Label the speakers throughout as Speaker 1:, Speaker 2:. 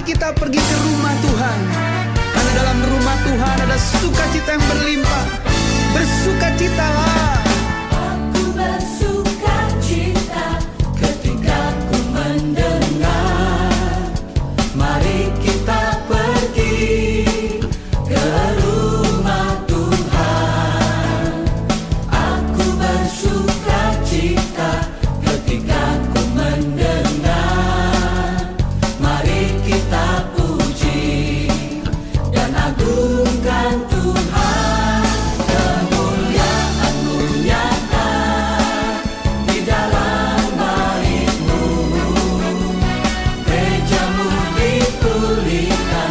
Speaker 1: kita pergi ke rumah Tuhan, karena dalam rumah Tuhan ada sukacita yang berlimpah. Bersukacitalah.
Speaker 2: Aku bersukacita ketika ku mendengar, mari kita pergi ke rumah Tuhan. Aku bersukacita ketika ku mendengar, mari kita puji dan agungkan Tuhan. Kemuliaan-Mu nyata di dalam bait-Mu, gereja-Mu dipulihkan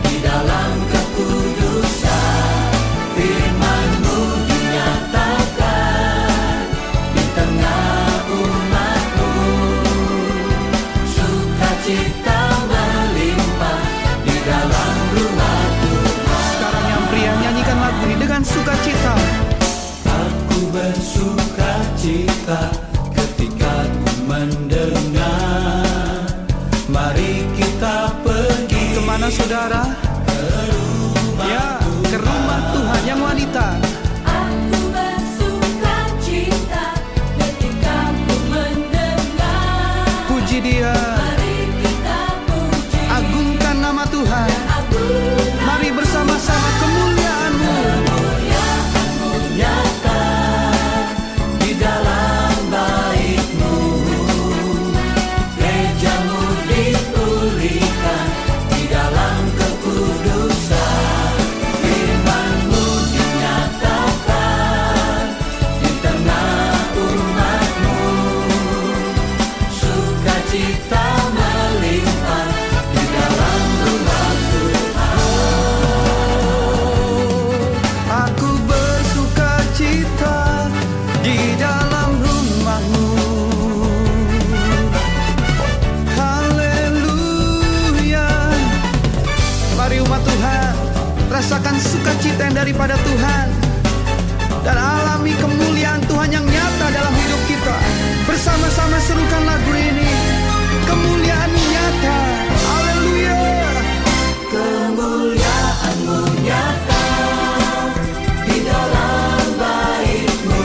Speaker 2: di dalam kekudusan. Firman-Mu dinyatakan di tengah umat-Mu, sukacita melimpah di dalam rumah Tuhan.
Speaker 1: Sekarang yang pria, nyanyikan lagu ini dengan sukacita.
Speaker 2: Aku bersukacita ketika ku mendengar, mari kita pergi.
Speaker 1: Kemana saudara? Ya, ke rumah Tuhan yang wanita.
Speaker 2: Aku bersukacita ketika ku mendengar,
Speaker 1: Puji Dia,
Speaker 2: mari kita puji
Speaker 1: agungkan nama Tuhan.
Speaker 2: agungkan
Speaker 1: Mari bersama-sama kemuliaan-Mu.
Speaker 2: kemuliaan-Mu nyata di dalam bait-Mu, gereja-Mu dipulihkan di dalam kekudusan. Firman-Mu dinyatakan di tengah umat-Mu, sukacita melimpah di dalam rumah Tuhan.
Speaker 1: Aku bersukacita di dalam rumah-Mu. Haleluya. Mari umat Tuhan, rasakan sukacita yang daripada Tuhan, dan alami kemuliaan Tuhan yang nyata dalam hidup kita. Bersama-sama serukan lagu ini. Kemuliaan nyata. Haleluya.
Speaker 2: Kemuliaan-Mu nyata di dalam bait-Mu,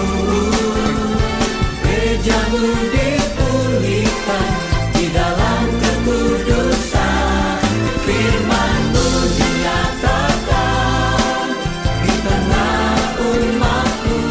Speaker 2: gereja-Mu dipulihkan di dalam kekudusan. Firman-Mu dinyatakan di tengah umat-Mu,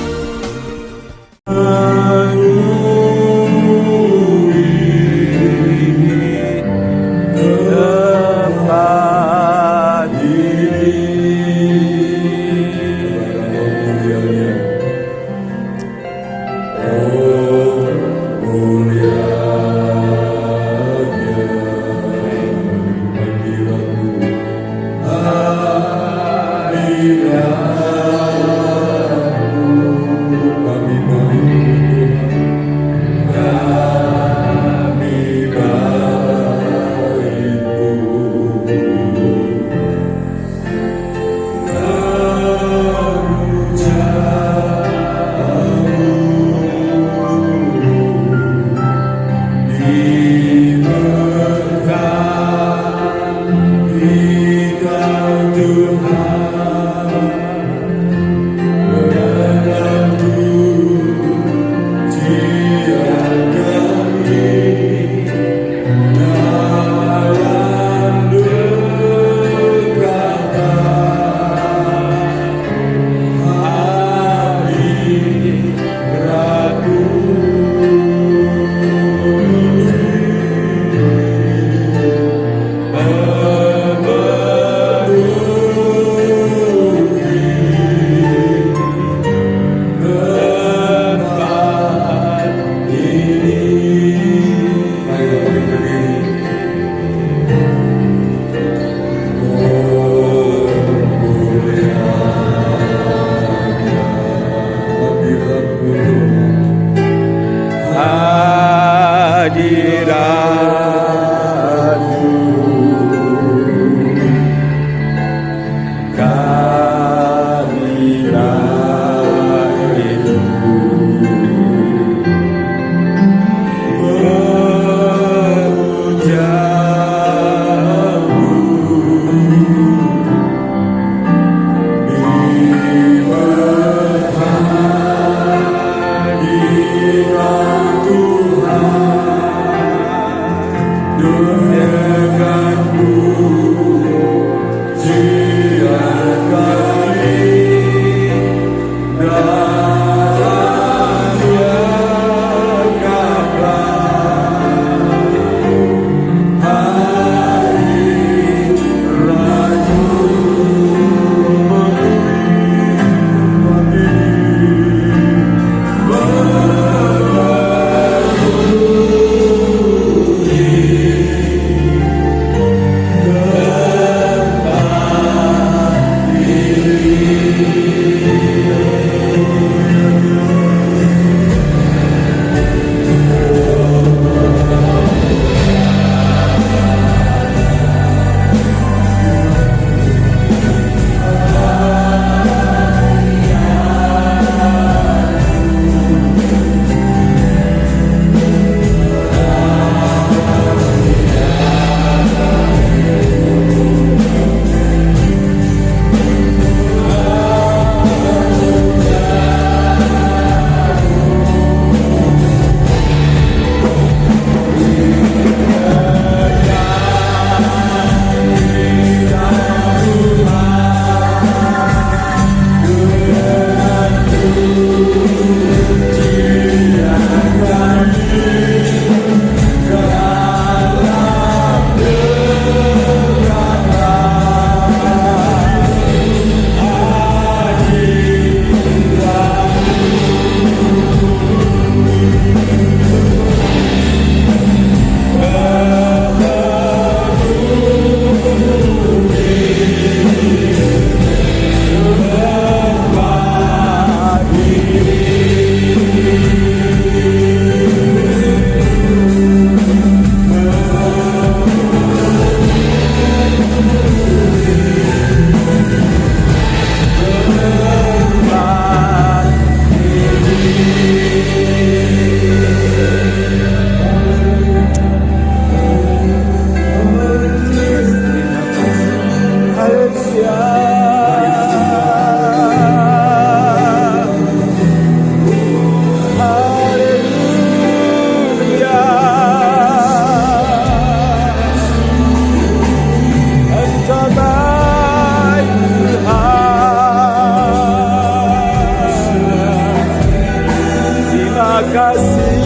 Speaker 3: Terima kasih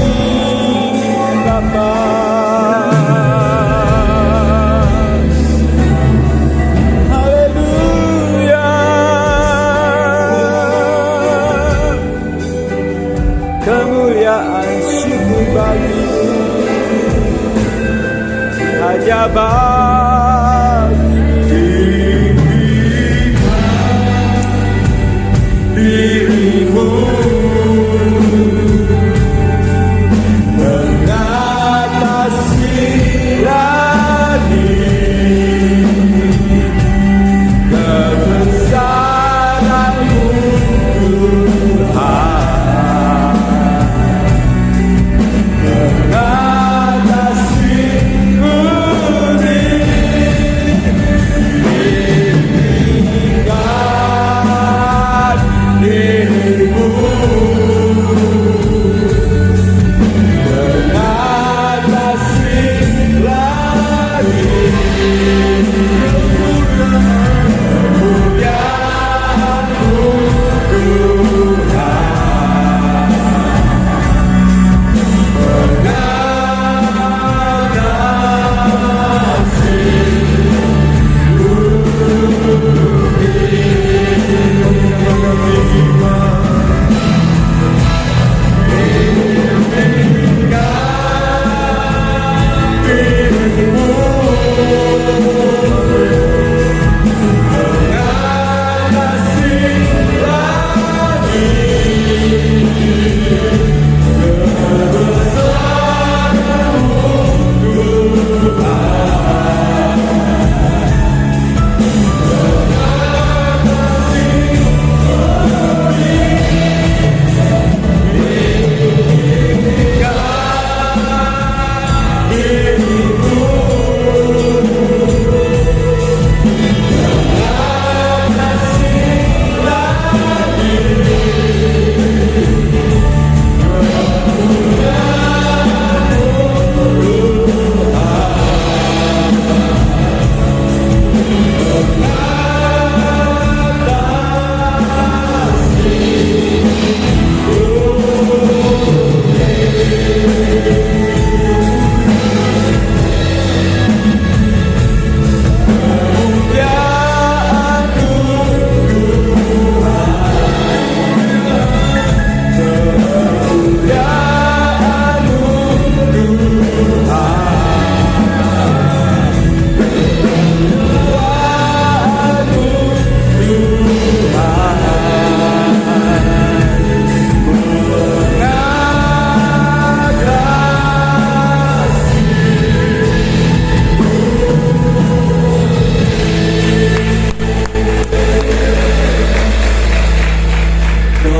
Speaker 3: Bapa. Haleluya. Kemuliaan syukur bagi hanya bagi dirimu.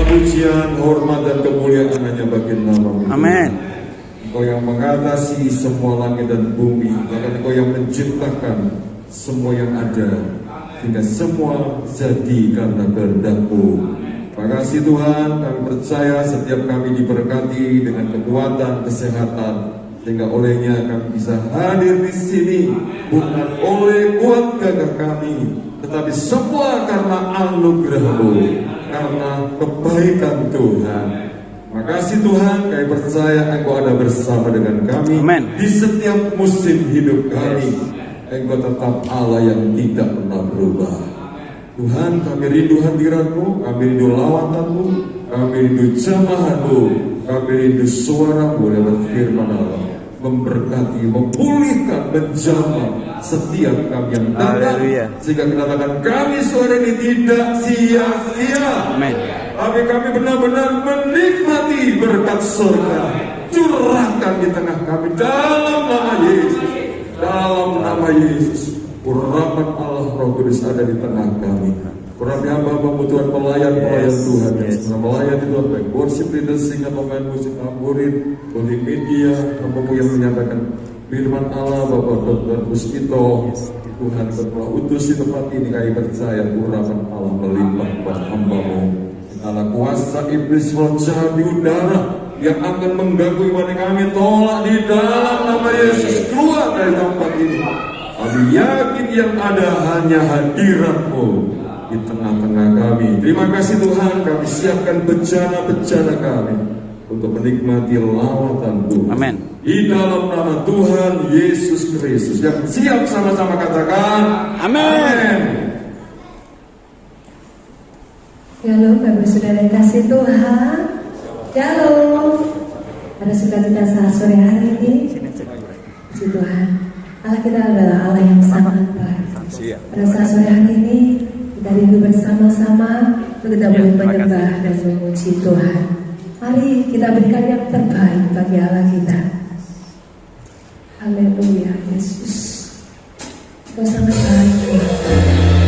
Speaker 4: Pujian, hormat dan kemuliaan hanya bagi nama-Mu.
Speaker 3: Amin.
Speaker 4: Engkau yang mengatasi semua langit dan bumi, bahkan Engkau yang menciptakan semua yang ada, sehingga semua jadi karena kehendak-Mu. Terima kasih Tuhan, kami percaya setiap kami diberkati dengan kekuatan, kesehatan, sehingga olehnya kami bisa hadir di sini, bukan oleh kuat gagah kami, tetapi semua karena anugerah-Mu, karena kebaikan Tuhan. Makasih Tuhan, kami percaya Engkau ada bersama dengan kami.
Speaker 3: Amen.
Speaker 4: Di setiap musim hidup kami. Engkau tetap Allah yang tidak pernah berubah. Tuhan, kami rindu hadirat-Mu, kami rindu lawatan-Mu, kami rindu jamahan-Mu, kami rindu suara-Mu lewat firman Allah, memberkati, memulihkan, menjamah setiap kami yang datang, sehingga kedatangan kami sore ini tidak sia-sia.
Speaker 3: Amen.
Speaker 4: Tapi kami benar-benar menikmati berkat surga. Curahkan di tengah kami dalam nama Yesus. Dalam nama Yesus. Urapan Allah Roh Kudus ada di tengah kami. Urapi hamba-hamba Tuhan, pelayan-pelayan Tuhan yang sedang melayani Tuhan, baik worship leader, sehingga pemain musik tamburin, multimedia, hamba-hamba yang menyampaikan firman Allah, Bapak Dr. Puspito. Tuhan telah utus di tempat ini, kami percaya urapan Allah melimpah kepada hamba-Mu. Segala kuasa iblis roh jahat di udara yang akan mengganggu ibadah kami, tolak di dalam nama Yesus, keluar dari tempat ini. Kami yakin yang ada hanya hadirat-Mu di tengah-tengah kami. Terima kasih Tuhan, kami siapkan bencana-bencana kami. untuk menikmati lawatan Tuhan.
Speaker 1: Amin.
Speaker 4: Di dalam nama Tuhan Yesus Kristus. Yang siap sama-sama katakan
Speaker 1: Amin.
Speaker 5: Shalom, Bapak Saudara yang kasih Tuhan. Shalom. Pada sukacita saat sore hari ini, puji Tuhan, Allah kita adalah Allah yang sangat baik. Pada saat sore hari ini, kita rindu bersama-sama untuk kita boleh menyembah dan memuji Tuhan. Mari kita berikan yang terbaik bagi Allah kita. Haleluya, Yesus. Kau sangat baik, Tuhan.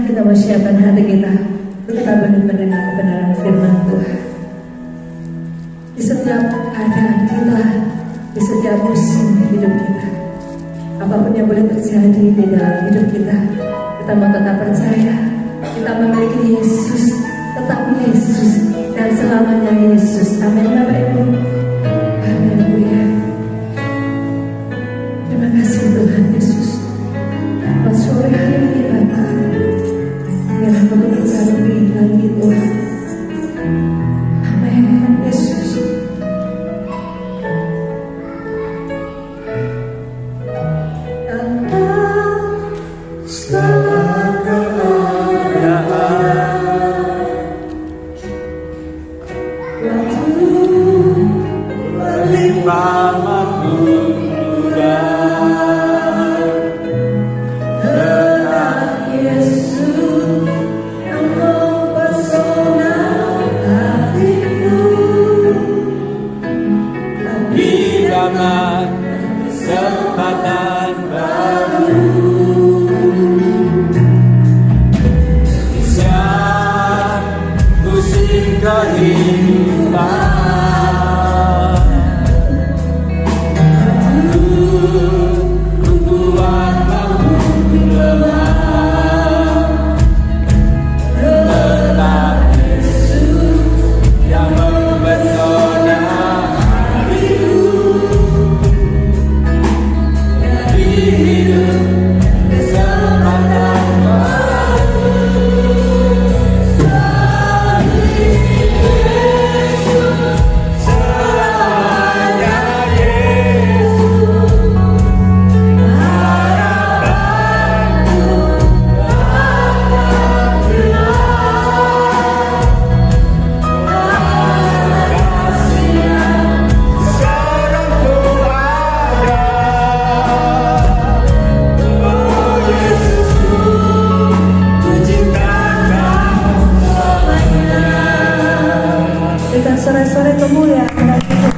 Speaker 5: kita mau siapkan hati kita untuk benar-benar kebenaran firman Tuhan. Di setiap keadaan kita, di setiap musim hidup kita, apapun yang boleh terjadi di dalam hidup kita, kita mau tetap percaya, kita memiliki Yesus, tetap Yesus, dan selamanya Yesus. Amin Bapak Ibu. Haleluya. Terima kasih Tuhan Yesus. Pada sore hari ini Bapak, biarlah kau berkati lagi Tuhan. Amin Yesus.
Speaker 3: Kesempatan baru siap musim kehidupan kubuat bangun lemah tetap Yesus yang mempesona hatiku.
Speaker 5: Sore-sore kemuliaan bagi Tuhan.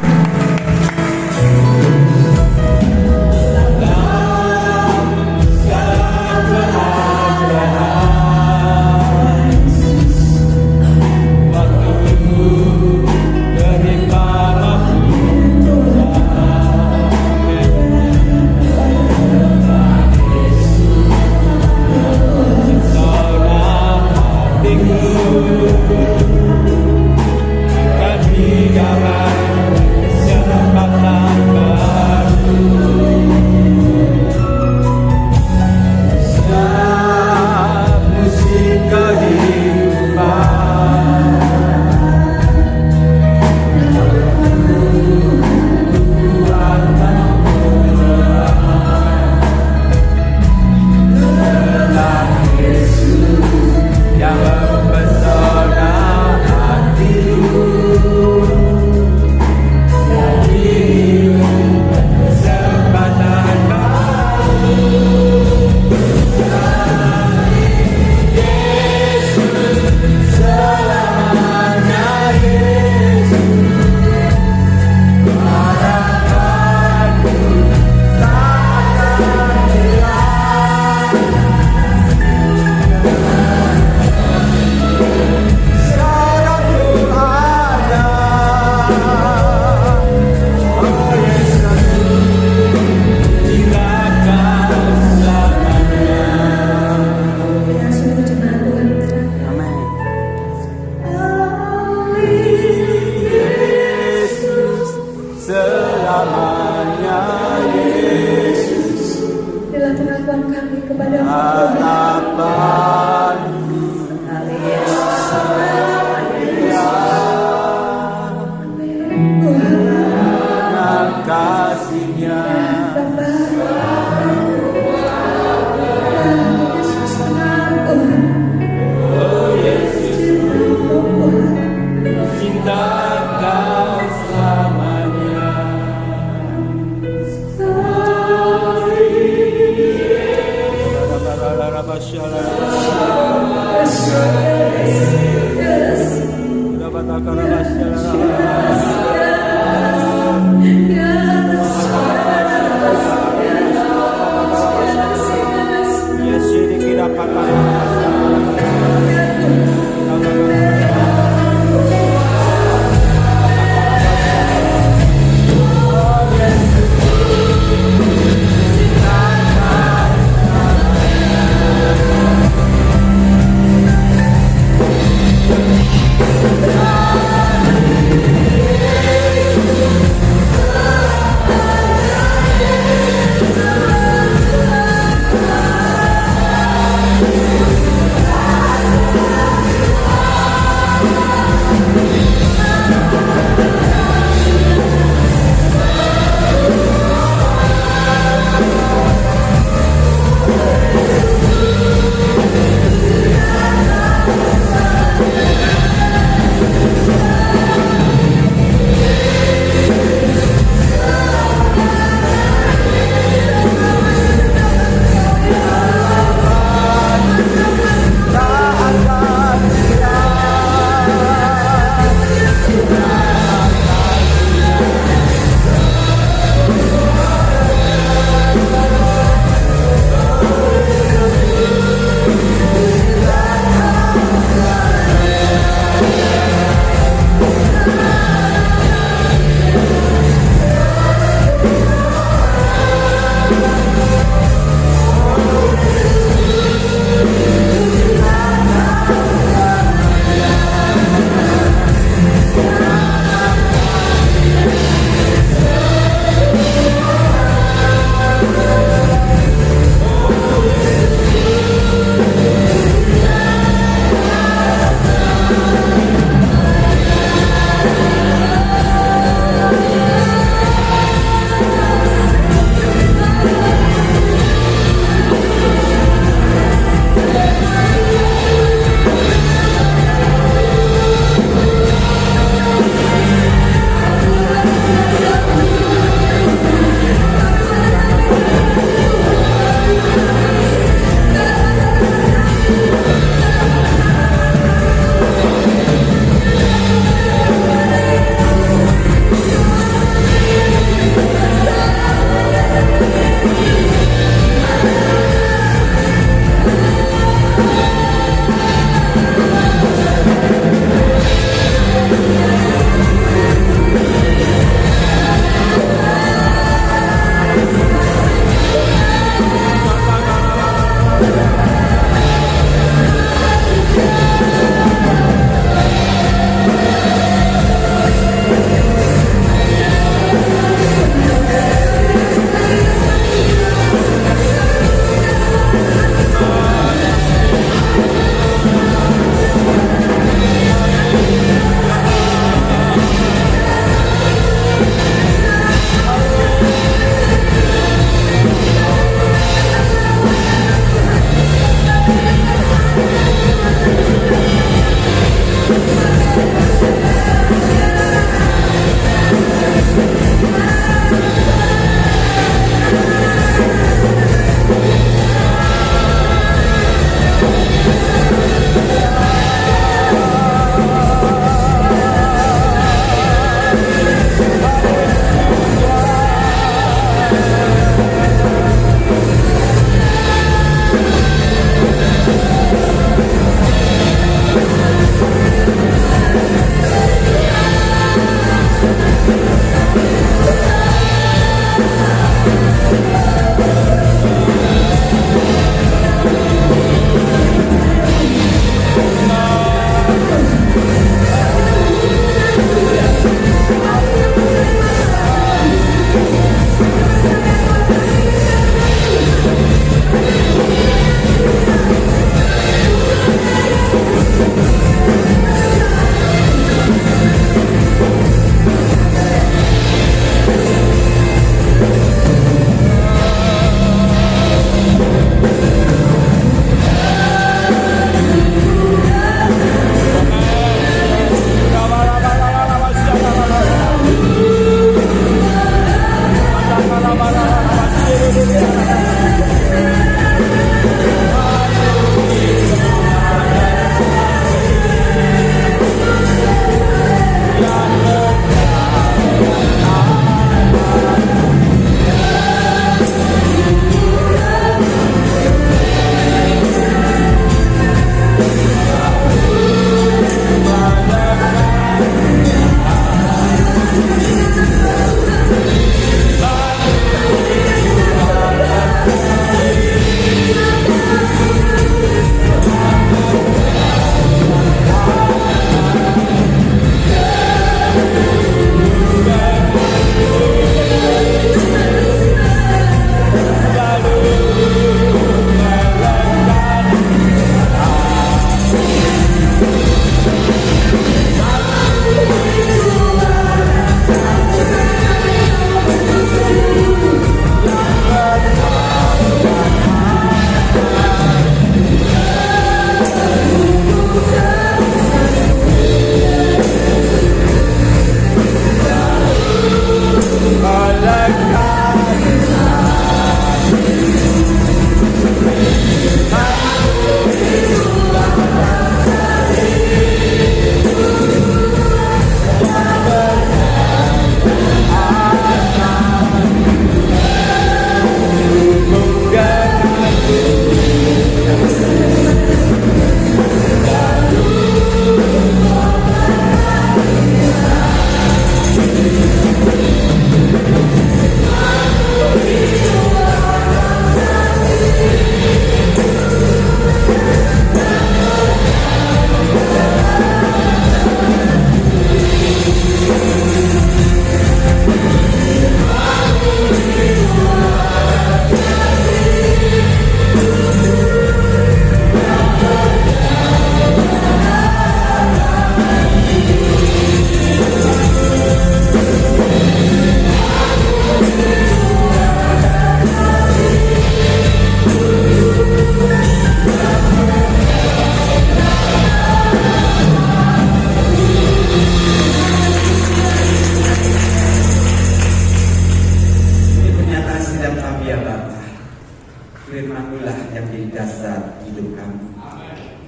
Speaker 6: dasar hidup kami.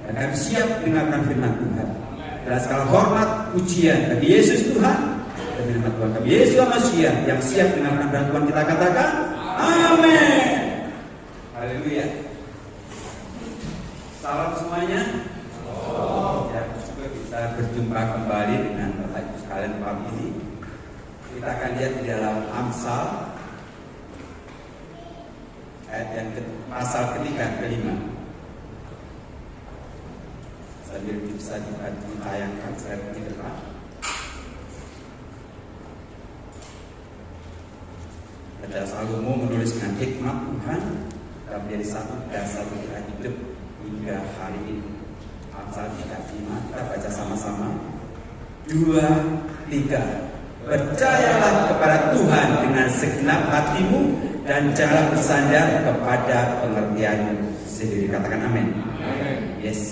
Speaker 6: Dan kami siap dengarkan firman Tuhan. Dan segala hormat, pujian bagi Yesus Tuhan. Demi nama Tuhan kami Yesus Masiah yang siap dengarkan firman Tuhan, kita katakan amin. Haleluya. Salam semuanya. Ya, juga kita berjumpa kembali dengan Bapak Ibu sekalian pagi ini. Kita akan lihat di dalam Amsal ayat yang pasal ketiga kelima. Sambil bisa ditayangkan slide di depan. Raja Salomo menulis dengan hikmat Tuhan dan menjadi satu dasar kita hidup hingga hari ini. Amsal 3:5, kita baca sama-sama. 2, 3. Percayalah kepada Tuhan dengan segenap hatimu dan jangan bersandar kepada pengertianmu sendiri. Katakan amin. Yes.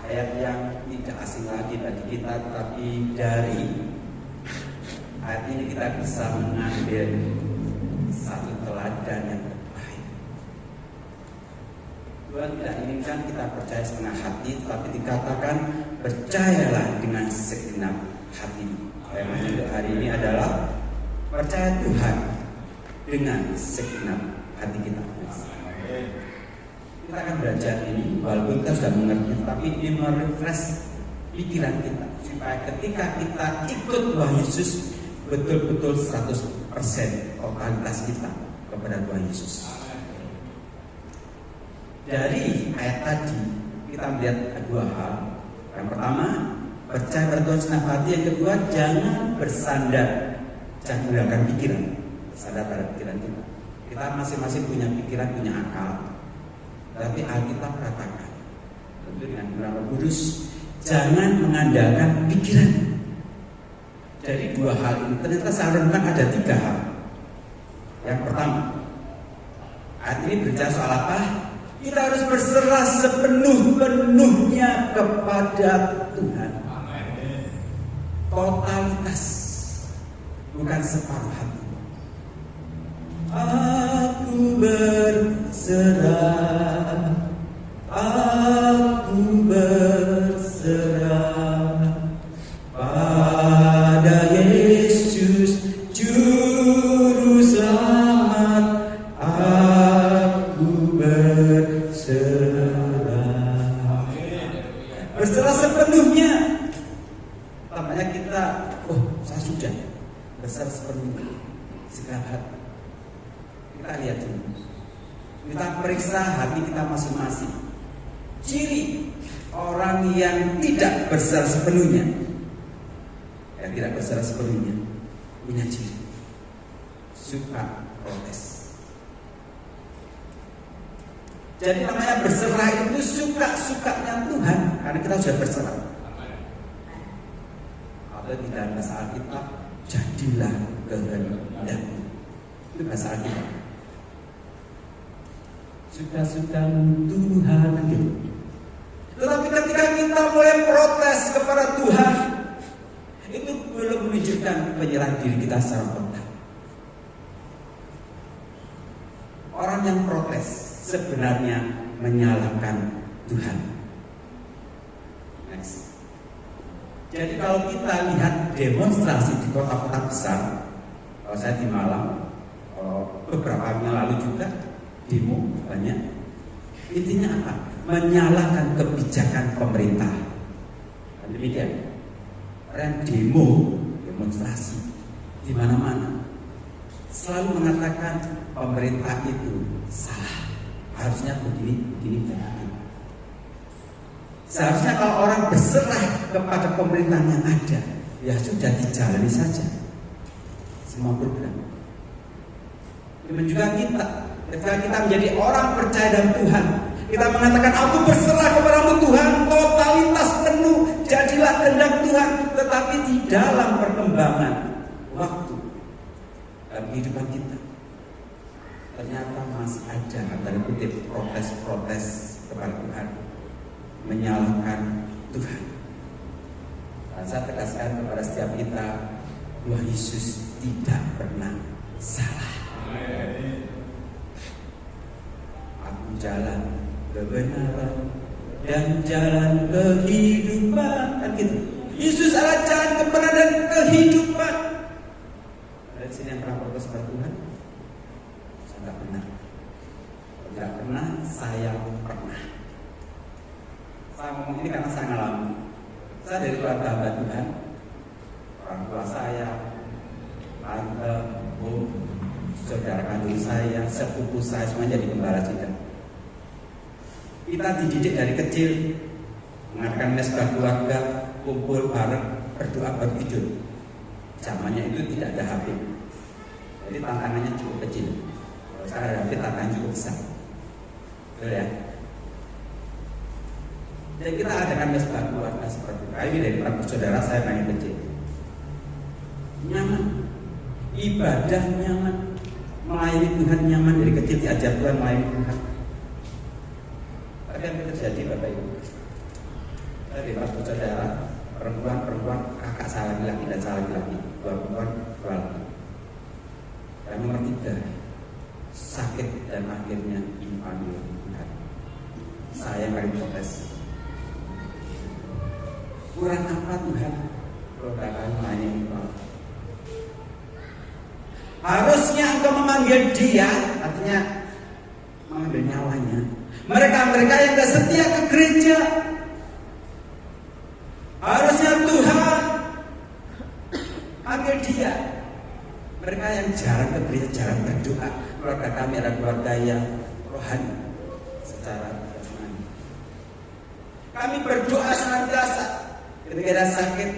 Speaker 6: Ayat yang tidak asing lagi bagi kita, tetapi dari ayat ini kita bisa mengambil satu teladan yang terbaik. Tuhan tidak inginkan kita percaya setengah hati, tetapi dikatakan percayalah dengan segenap hati. Tema untuk hari ini adalah percaya Tuhan dengan segenap hati kita. Kita akan belajar ini, walaupun kita sudah mengerti, tapi ini merefresh pikiran kita supaya ketika kita ikut Tuhan Yesus betul-betul 100% totalitas kita kepada Tuhan Yesus. Dari ayat tadi kita melihat dua hal. Yang pertama, percaya pada Tuhan segenap hati. Yang kedua, jangan bersandar, jangan menggunakan pikiran, bersandar pada pikiran kita. Kita masing-masing punya pikiran, punya akal. Tapi Alkitab katakan, tentu dengan Roh Kudus, jangan mengandalkan pikiran. Dari dua hal ini ternyata saya renungkan ada 3 hal. Yang pertama, ayat ini berbicara soal apa? Kita harus berserah sepenuh-penuhnya kepada Tuhan. Totalitas, bukan separuh hati. Aku berserah, aku berserah pada Yesus Juru Selamat. Aku berserah, berserah sepenuhnya. Tampaknya kita, saya sudah berserah sepenuhnya, segenap hati. Kita lihat dulu, kita periksa hati kita masing-masing. Ciri orang yang tidak berserah sepenuhnya, yang tidak berserah sepenuhnya, punya ciri suka protes. Jadi namanya berserah itu suka-sukanya Tuhan, karena kita sudah berserah. Atau di dalam bahasa Alkitab, jadilah kehendakmu. Itu bahasa Alkitab. Suka-suka Tuhan gitu. Tetapi ketika kita mulai protes kepada Tuhan, itu belum menunjukkan penyerahan diri kita secara total. Orang yang protes sebenarnya menyalahkan Tuhan. Next. Jadi kalau kita lihat demonstrasi di kota-kota besar, kalau saya di Malang, beberapa hari yang lalu juga demo banyak. Intinya apa? Menyalahkan kebijakan pemerintah. Dan demikian. Orang demo, demonstrasi di mana-mana selalu mengatakan pemerintah itu salah. Harusnya begini. Seharusnya kalau orang berserah kepada pemerintahan yang ada, ya sudah dijalani saja semua program. Demikian juga kita, ketika kita menjadi orang percaya dalam Tuhan, kita mengatakan aku berserah kepadamu Tuhan, totalitas penuh, jadilah kehendak Tuhan. Tetapi di dalam perkembangan waktu dalam kehidupan kita, ternyata masih ada tanda kutip protes-protes kepada Tuhan, menyalahkan Tuhan. Dan saya tegaskan kepada setiap kita, Tuhan Yesus tidak pernah salah. Aku jalan kebenaran dan jalan kehidupan. Kan gitu. Yesus adalah jalan kebenaran dan kehidupan. Ada di sini yang pernah protes kepada Tuhan? Saya nggak pernah. Tidak pernah, saya pernah. Saya ngomong ini karena saya ngalami. Saya dari keluarga hamba Tuhan, orang tua saya, tante, om, saudara kandung saya, sepupu saya, semuanya jadi gembala juga. Kita dididik dari kecil, mengadakan mesbah keluarga, kumpul bareng, berdoa baru tidur. Zamannya itu tidak ada HP, jadi tantangannya cukup kecil. Kalau sekarang ada HP, tantangannya cukup besar. Betul ya? Jadi kita adakan mesbah keluarga seperti itu. Ini dari para saudara saya yang kecil. Nyaman, ibadah nyaman, melayani Tuhan nyaman, dari kecil diajar Tuhan melayani Tuhan. Tapi yang terjadi Bapak Ibu, dari para saudara, perempuan, kakak saya laki-laki dan saya laki-laki, dua perempuan, dua laki. Dan nomor 3, sakit dan akhirnya dipanggil Tuhan. Saya yang paling protes. Kurang apa Tuhan? Kalau katakan melayani Tuhan. Harusnya engkau memanggil dia, artinya mengambil nyawanya. Mereka yang tidak setia ke gereja, harusnya Tuhan panggil dia. Mereka yang jarang ke gereja, jarang berdoa. Keluarga kami adalah keluarga yang rohani secara jasmani. Kami berdoa senantiasa ketika ada sakit.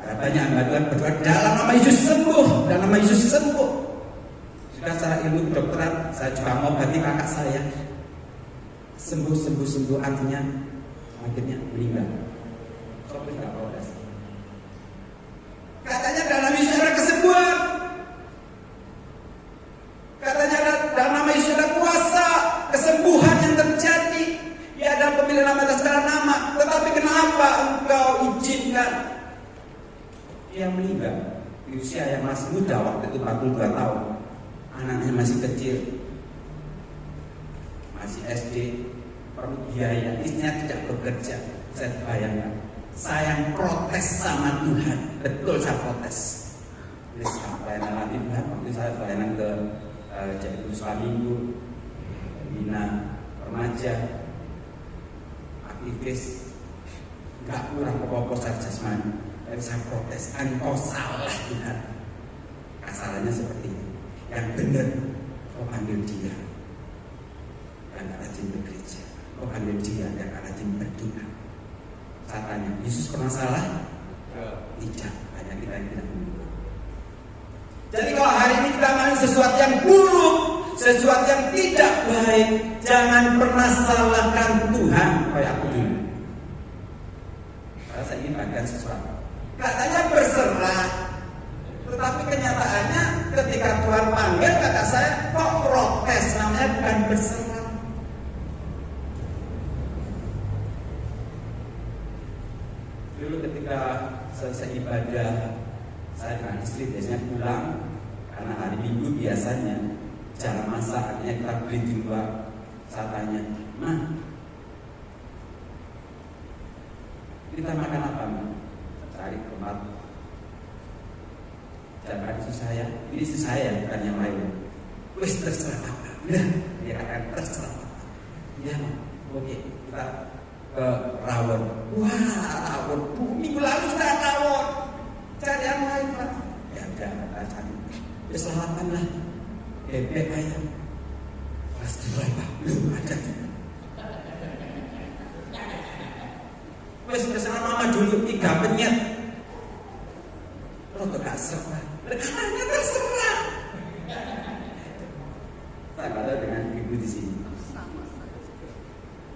Speaker 6: Ada banyak hamba Tuhan berdoa dalam nama Yesus sembuh, dalam nama Yesus sembuh. Sudah secara ilmu kedokteran, saya juga mau bagi kakak saya sembuh artinya akhirnya meninggal. Soalnya tidak protes. Katanya dalam Yesus ada kesembuhan. Katanya dalam nama Yesus ada kuasa kesembuhan yang terjadi. Ya ada pemilihan nama atas segala nama. Tetapi kenapa engkau izinkan dia meninggal di usia yang masih muda, waktu itu 42 tahun. Anaknya masih kecil, masih SD, perlu biaya, istrinya tidak bekerja. Saya bayangkan, saya protes sama Tuhan, betul saya protes. Ini pelayanan lagi Tuhan, waktu saya pelayanan ke jadi Pusat Minggu, bina remaja, aktivis, nggak kurang pokok secara jasmani. Tapi saya protes, engkau salah Tuhan. Kasarnya seperti itu. Yang benar, kau panggil dia yang rajin bergereja, kau panggil dia yang rajin berdoa. Saya tanya, Yesus pernah salah? Tidak, hanya kita yang tidak menurut. Jadi kalau hari ini kita mengalami sesuatu yang buruk, sesuatu yang tidak baik, jangan pernah salahkan Tuhan kayak aku dulu. Karena saya ingin bagian sesuatu. Katanya berserah, tetapi kenyataannya ketika Tuhan panggil kata saya kok protes, namanya bukan berserah. Dulu ketika selesai ibadah, saya dengan istri biasanya pulang karena hari Minggu biasanya cara masak, artinya kita beli di luar. Saya tanya, "Ma, kita makan apa, Ma?" Cari tempat. Jangan istri saya, ini istri saya bukan yang lain. Wis terserah apa, dia akan terserah apa. Ya, oke, kita ke rawon. Wah, rawon, minggu lalu sudah rawon. Cari yang lain Pak. Ya udah, kita cari. Ya selatan lah. Bebek ayam. Pasti Pak, belum ada. Wis bersama mama dulu 3 penyet. Roto gak serah. Karena terserah. Saya kata dengan ibu di sini.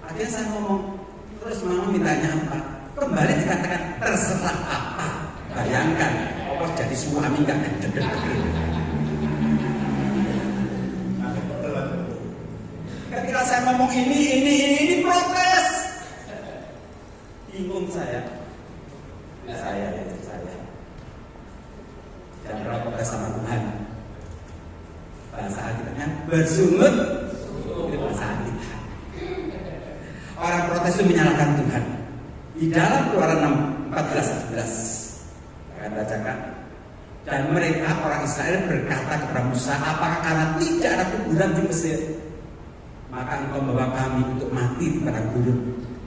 Speaker 6: Akhirnya saya ngomong, terus mama mintanya apa? Kembali dikatakan terserah apa? Bayangkan, Allah jadi suami gak gede-gede. Ketika saya ngomong ini protes. Bingung saya. Dan berapa sama Tuhan. Bahasa Alkitabnya bersungut protes itu menyalahkan Tuhan. Di dalam Keluaran 14:11 akan bacakan. Dan mereka orang Israel berkata kepada Musa, apakah karena tidak ada kuburan di Mesir, maka engkau membawa kami untuk mati di padang gurun?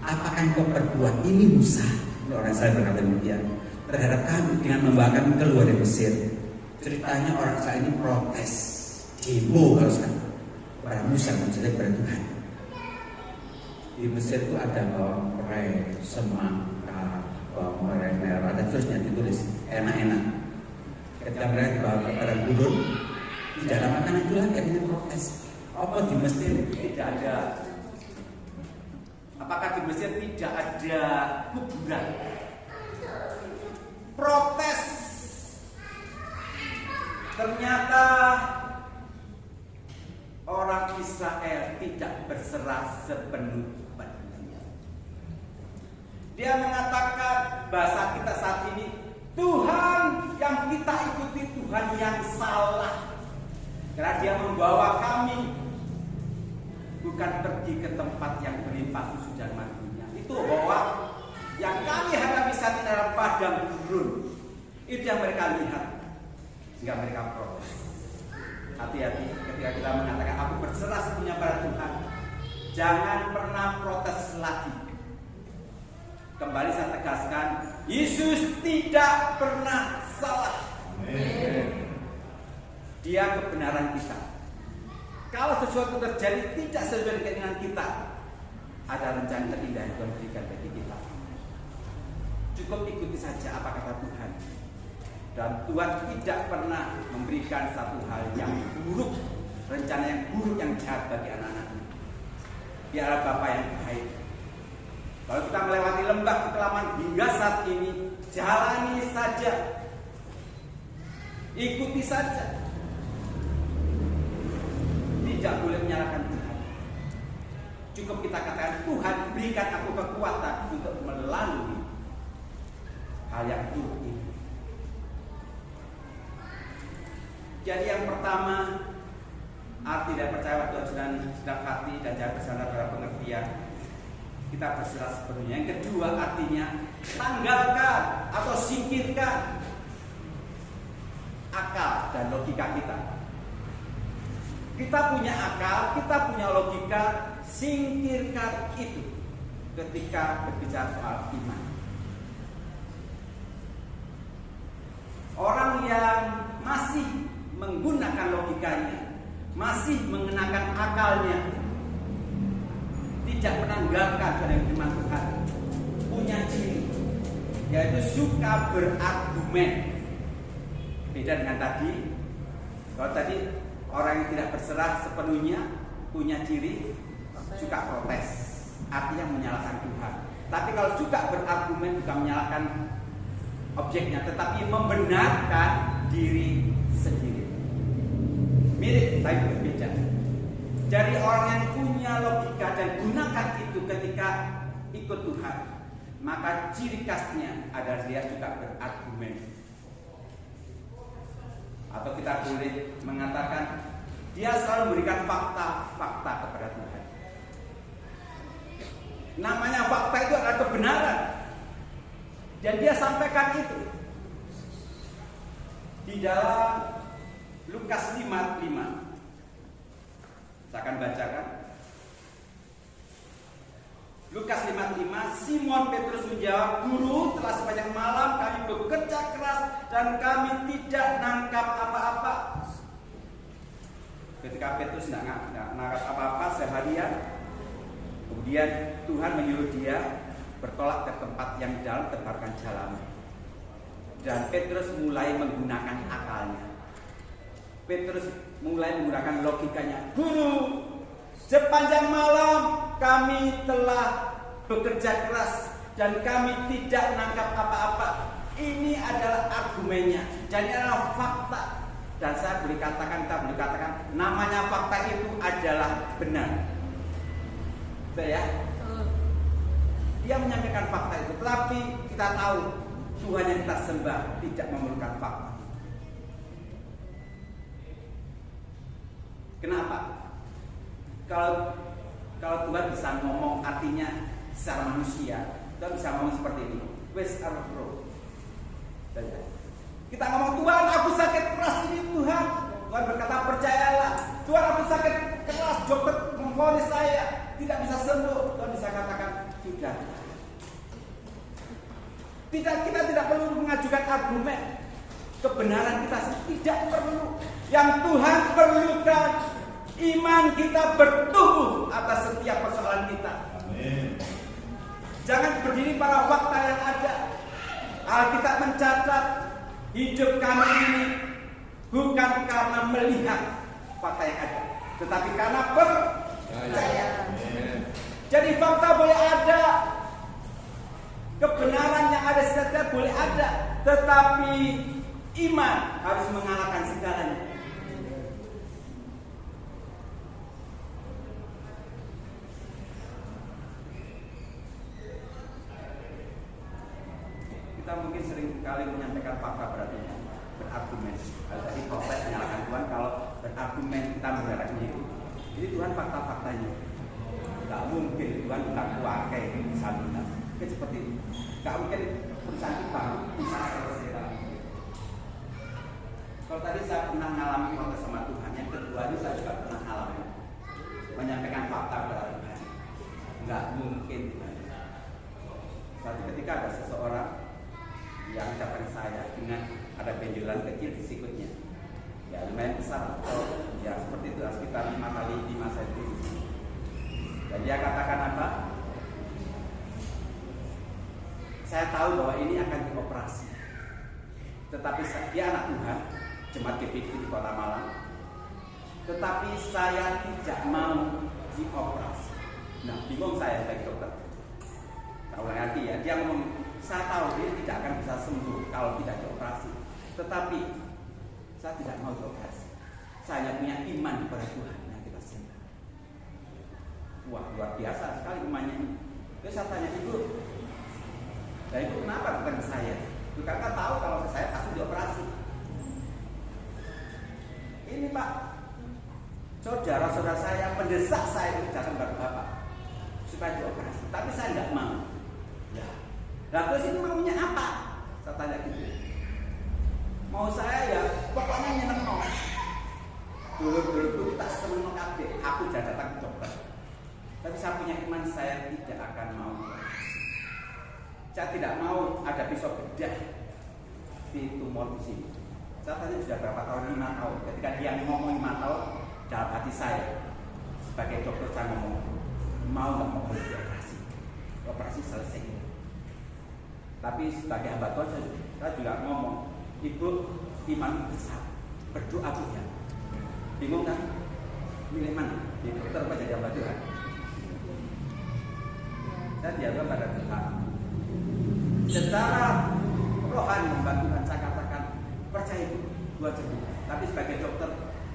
Speaker 6: Apakah engkau perbuat ini Musa? Orang Israel berkata demikian terhadap kami dengan membawa kami keluar dari Mesir. Ceritanya orang Israel ini protes, demo kalau sekarang kepada Musa dan kepada Tuhan. Di Mesir itu ada bawang merah, semangka, bawang merah, dan terusnya ditulis enak-enak. Ketika mereka dibawa kepada gurun, tidak ada makanan itu lagi, akhirnya protes. Apa di Mesir tidak ada? Apakah di Mesir tidak ada kuburan? Protes. Ternyata orang Israel tidak berserah sepenuhnya. Dia mengatakan bahasa kita saat ini, Tuhan yang kita ikuti Tuhan yang salah. Karena dia membawa kami bukan pergi ke tempat yang berlimpah susu dan madunya. Itu bahwa yang kami hadapi saat ini dalam padang gurun. Itu yang mereka lihat. Sehingga mereka protes. Hati-hati ketika kita mengatakan aku berserah sepenuhnya pada Tuhan. Jangan pernah protes lagi. Kembali saya tegaskan, Yesus tidak pernah salah. Dia kebenaran kita. Kalau sesuatu terjadi tidak sesuai dengan keinginan kita, ada rencana terindah yang Tuhan berikan bagi kita. Cukup ikuti saja apa kata Tuhan. Dan Tuhan tidak pernah memberikan satu hal yang buruk, rencana yang buruk, yang jahat bagi anak-anaknya. Dia adalah Bapa yang baik. Kalau kita melewati lembah kekelaman hingga saat ini, jalani saja, ikuti saja. Tidak boleh menyalahkan Tuhan. Cukup kita katakan, Tuhan berikan aku kekuatan untuk melalui hal yang buruk ini. Jadi yang pertama, arti dari percaya Tuhan sedang hati dan jangan bersandar pada pengertian. Kita berserah sepenuhnya. Yang kedua artinya tanggalkan atau singkirkan akal dan logika kita. Kita punya akal, kita punya logika, singkirkan itu ketika berbicara soal iman. Orang yang masih menggunakan logikanya, masih mengenakan akalnya, tidak menanggalkan pada firman Tuhan, punya ciri, yaitu suka berargumen. Beda dengan tadi. Kalau tadi orang yang tidak berserah sepenuhnya punya ciri suka protes, artinya menyalahkan Tuhan. Tapi kalau suka berargumen bukan menyalahkan objeknya, tetapi membenarkan diri sendiri. Mirip tapi berbeda. Jadi orang yang punya logika dan gunakan itu ketika ikut Tuhan, maka ciri khasnya adalah dia juga berargumen. Atau kita boleh mengatakan dia selalu memberikan fakta-fakta kepada Tuhan. Namanya fakta itu adalah kebenaran. Dan dia sampaikan itu di dalam Lukas 5:5. Saya akan bacakan. Lukas 5:5, Simon Petrus menjawab, Guru, telah sepanjang malam kami bekerja keras dan kami tidak nangkap apa-apa. Ketika Petrus tidak nangkap apa-apa seharian, kemudian Tuhan menyuruh dia bertolak ke tempat yang jauh, tebarkan jalan. Dan Petrus mulai menggunakan akalnya. Petrus mulai menggunakan logikanya. Guru, sepanjang malam kami telah bekerja keras dan kami tidak menangkap apa-apa. Ini adalah argumennya. Jadi adalah fakta. Dan saya boleh katakan, kita boleh katakan, namanya fakta itu adalah benar. Betul ya? Dia menyampaikan fakta itu. Tetapi kita tahu Tuhan yang kita sembah tidak memerlukan fakta. Kenapa? Kalau Tuhan bisa ngomong, artinya secara manusia kita bisa ngomong seperti ini, wes bro. Kita ngomong, Tuhan aku sakit keras ini Tuhan. Tuhan berkata percayalah, Tuhan aku sakit keras, dokter memvonis saya tidak bisa sembuh. Tuhan bisa katakan sudah. Kita tidak perlu mengajukan argumen. Kebenaran kita tidak perlu. Yang Tuhan perlukan iman kita bertumbuh atas setiap persoalan kita.
Speaker 3: Amin.
Speaker 6: Jangan berdiri pada fakta yang ada. Alkitab mencatat hidup kami ini bukan karena melihat fakta yang ada, tetapi karena percaya. Jadi fakta boleh ada, kebenaran yang ada setiap boleh ada, tetapi iman harus mengalahkan segalanya. Kita mungkin sering kali menyampaikan fakta berarti berargumen. Kalau tadi khotbah menyalahkan Tuhan, kalau berargumen kita mengharap sendiri. Jadi Tuhan fakta-faktanya. Gak mungkin Tuhan tak kuakai disabilitas. Kayak seperti itu. Gak mungkin perusahaan kita bisa selesai. Kalau tadi saya pernah mengalami waktu sama Tuhan, yang kedua ini saya juga pernah alami menyampaikan fakta kepada Tuhan. Gak mungkin. Suatu ketika ada seseorang yang datang saya dengan ada benjolan kecil di sikutnya, ya lumayan besar, ya seperti itu, sekitar 5 kali 5 cm. Dan dia katakan apa? Saya tahu bahwa ini akan dioperasi, tetapi dia anak Tuhan, jemaat GPK di Kota Malang, tetapi saya tidak mau dioperasi. Nah, bingung saya sebagai dokter. Tak ulang lagi ya, dia ngomong, saya tahu dia tidak akan bisa sembuh kalau tidak dioperasi, tetapi saya tidak mau dioperasi. Saya punya iman kepada Tuhan yang kita sembuh. Wah, luar biasa sekali imannya ini. Terus saya tanya, Ibu, nah Ibu kenapa datang ke saya? Ibu kakak tahu kalau saya pasti dioperasi. Ini Pak, saudara-saudara saya mendesak saya untuk datang ke Bapak supaya dioperasi, tapi saya tidak mau. Nah, terus ini maunya apa? Saya tanya gitu. Mau saya ya, pokoknya nyeneng no. Dulu kita seneng kabeh. Aku sudah datang ke dokter. Tapi saya punya iman, saya tidak akan mau. Saya tidak mau ada pisau bedah di tumor di sini. Saya tanya sudah berapa tahun? 5 tahun. Ketika dia ngomong 5 tahun, dalam hati saya sebagai dokter saya ngomong, mau nggak mau dioperasi. Operasi selesai. Tapi sebagai hamba Tuhan saya juga ngomong, Ibu iman besar, berdoa Tuhan. Bingung kan? Milih mana? Di dokter apa jadi hamba Tuhan? Saya dianggap pada Tuhan. Secara rohani membantu Tuhan, saya katakan percaya Ibu, Tuhan sembuh. Tapi sebagai dokter,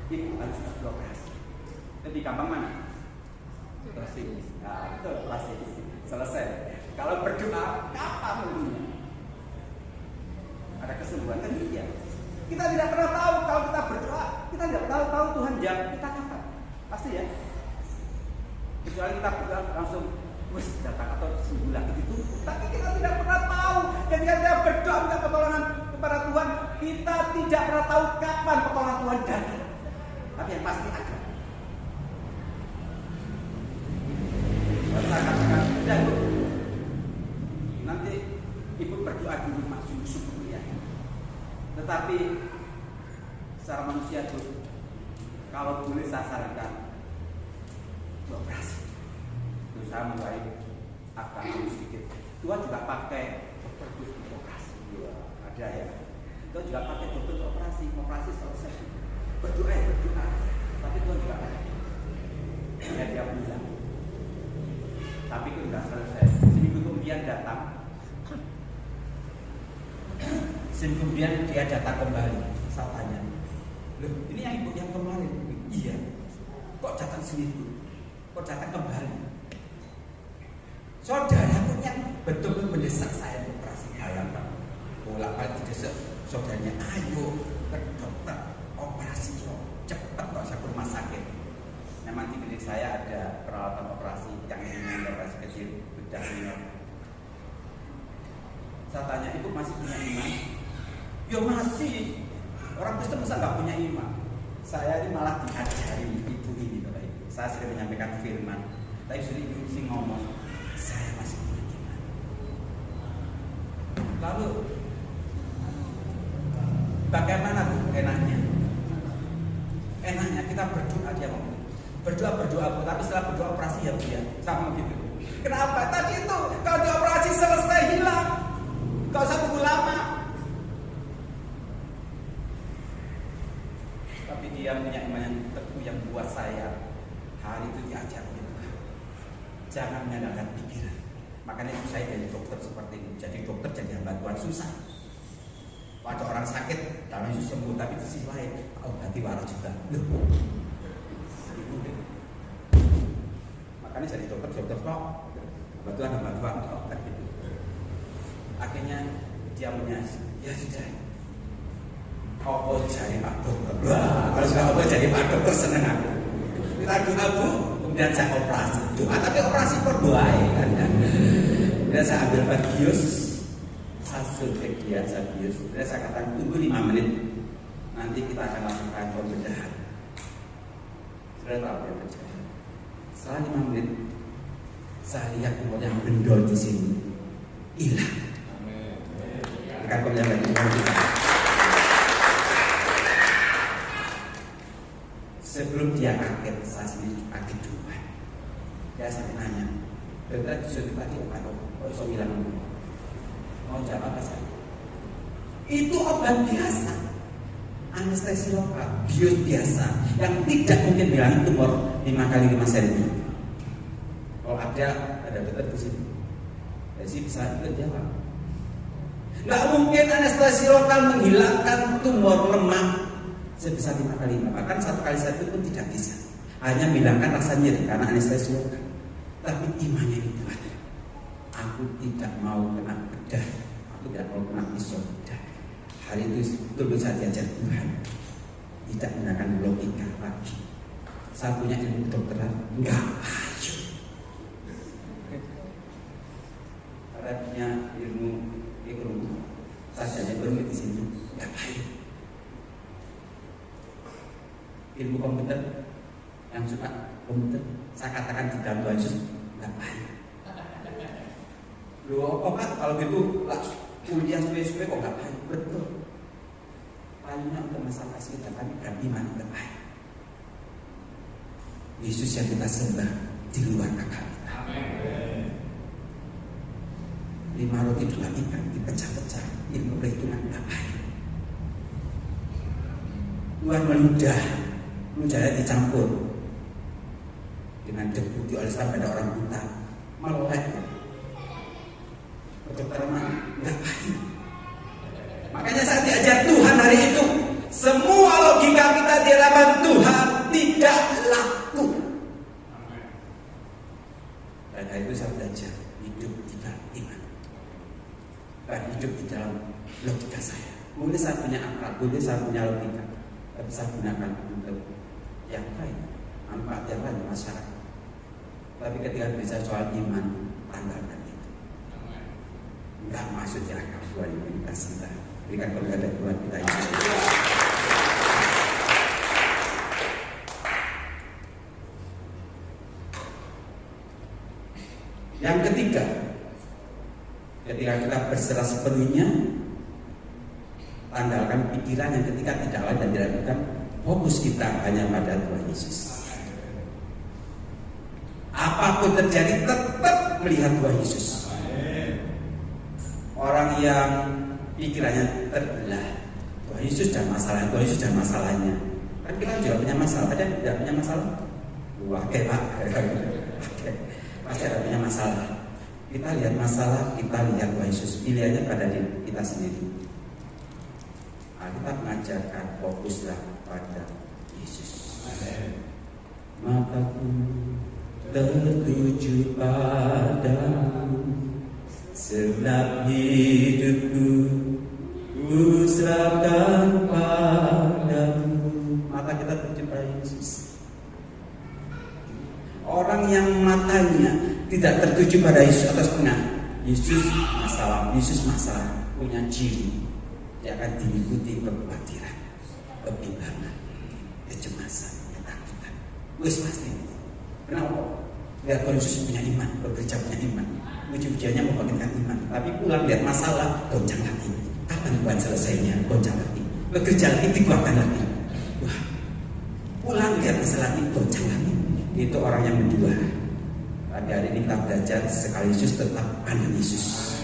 Speaker 6: Ibu harus beroperasi. Lebih gampang mana? Operasi. Nah, itu operasi. Selesai. Kalau berdoa, kapan menunggunya? Ada kesembuhan kan iya. Kita tidak pernah tahu kalau kita berdoa, kita tidak tahu Tuhan jawab kita kapan. Pasti ya. Kecuali kita berdoa langsung wes datang atau sembuh lagi gitu. Tapi kita tidak pernah tahu ketika kita berdoa minta pertolongan kepada Tuhan, kita tidak pernah tahu kapan pertolongan Tuhan datang. Tapi yang pasti ada. Saya katakan, sudah Bu, nanti Ibu berdoa dulu masuk syukur ya. Tetapi secara manusia itu, kalau boleh saya sarankan operasi. Terus saya mulai agak sedikit. Tuhan juga pakai dokter untuk operasi. Ada ya. Tuhan juga pakai dokter untuk operasi selesai. Berdoa. Tapi Tuhan juga ada. Dia bilang. Tapi itu sudah selesai. Seminggu kemudian datang. Seminggu kemudian dia datang kembali. Saya tanya, loh ini yang ibu yang kemarin? Iya. Kok datang seminggu? Kok datang kembali? Saudara punya betul-betul mendesak saya untuk operasi. Bayangkan, bolak-balik didesak saudaranya, ayo ke dokter operasi cepat kok saya ke rumah sakit. memang di klinik saya ada peralatan operasi yang ringan, operasi kecil, bedah minor. Saya tanya, ibu masih punya iman? Ya masih. Orang Kristen masa nggak punya iman? Saya ini malah diajari ibu ini, Bapak Ibu. Saya sudah menyampaikan firman, tapi sudah ibu sih ngomong, saya masih punya iman. Lalu bagaimana Bu enaknya? Enaknya kita berdoa, dia mau berdoa Bu, tapi setelah berdoa operasi ya Bu ya, sama gitu. Kenapa? Tadi itu kalau dioperasi selesai hilang, gak usah tunggu lama. Tapi dia punya iman yang teguh yang buat saya hari itu diajar oleh Tuhan. Jangan mengandalkan pikiran. Makanya saya jadi dokter seperti ini. Jadi dokter jadi hamba Tuhan susah. Ada orang sakit, dalam Yesus sembuh, tapi di sisi lain obati waras juga. Makanya jadi dokter kok, hamba Tuhan kok. Akhirnya dia menyadari, ya sudah. Apa jadi Pak Dokter? Kalau sudah apa jadi Pak Dokter seneng aku. Kita doa kemudian saya operasi. Doa tapi operasi berdoa kan. Kemudian saya ambil bius, saya suntik dia bius. Kemudian saya katakan tunggu 5 menit. Nanti kita akan lakukan pembedahan. Sudah tahu yang terjadi. Setelah 5 menit, saya lihat kemudian bendol di sini hilang. Akan kemudian lagi kita. Sebelum dia kaget, saya sendiri kaget duluan. Dia sampai nanya, dokter disuruh tadi obat kok bisa hilang? Mau jawab apa saya? Itu obat biasa, anestesi lokal, bius biasa, yang tidak mungkin bilangin tumor 5x5 cm. Kalau ada dokter di sini, jadi bisa jawab. Nggak mungkin anestesi lokal menghilangkan tumor lemak sebesar 5x5, bahkan 1x1 pun tidak bisa. Hanya menghilangkan rasa nyeri karena anestesi lokal. Tapi imannya itu ada. Aku tidak mau kena bedah, aku tidak mau kena pisau bedah. Hari itu betul saya diajar Tuhan, tidak menggunakan logika lagi. Saya punya ilmu kedokteran, enggak ayo. Karena punya ilmu ekonomi, sarjana ekonomi di sini, enggak ayo. Ilmu komputer yang suka komputer, saya katakan di dalam Tuhan Yesus nggak baik. Loh, kok kan kalau gitu kuliah suwe-suwe kok nggak baik? Betul. Payungnya untuk masalah kasih kita kami dan iman nggak baik. Yesus yang kita sembah di luar akal kita. 5 roti 2 ikan dipecah-pecah, ilmu perhitungan nggak baik. Tuhan ludahnya dicampur dengan debu dioleskan pada orang buta, melek. Kedokteran nggak baik. Makanya saat diajar Tuhan hari itu, semua logika kita di hadapan Tuhan tidak laku. Dan hari itu saya belajar hidup tidak iman, dan hidup di dalam logika saya. Mungkin saya punya akal, mungkin saya punya logika, tapi saya gunakan untuk yang lain, manfaat yang lain masyarakat. Tapi ketika bicara soal iman, tanggalkan itu. Enggak masuk di akal Tuhan yang kita sembah. Berikan kepada Tuhan kita ini. Yang ketiga, ketika kita berserah sepenuhnya, tanggalkan pikiran yang ketika tidak lain dan tidak bukan, fokus kita hanya pada Tuhan Yesus. Apapun terjadi tetap melihat Tuhan Yesus. Orang yang pikirannya terbelah, Tuhan Yesus dan masalahnya, Tuhan Yesus dan masalahnya. Kan kita juga punya masalah, ada tidak punya masalah? Wah, Pak, pasti ada punya masalah. Kita lihat masalah, kita lihat Tuhan Yesus. Pilihannya pada diri kita sendiri. Kita mengajarkan fokuslah pada Yesus. Mataku tertuju padamu, segenap hidupku ku serahkan padamu. Mata kita tertuju pada Yesus. orang yang matanya tidak tertuju pada Yesus atau setengah. Yesus masalah punya ciri. Dia akan diikuti kekhawatiran, kebimbangan, kecemasan, ketakutan. Wis pasti. Kenapa? Lihat kalau Yesus punya iman, bekerja punya iman, uji-ujiannya membangkitkan iman. Tapi pulang lihat masalah, goncang lagi. Kapan Tuhan selesainya? Goncang lagi. Bekerja lagi, dikuatkan lagi. Wah, pulang lihat masalah ini, goncang lagi. Itu orang yang kedua. Pada hari ini kita belajar sekali Yesus tetap anak Yesus.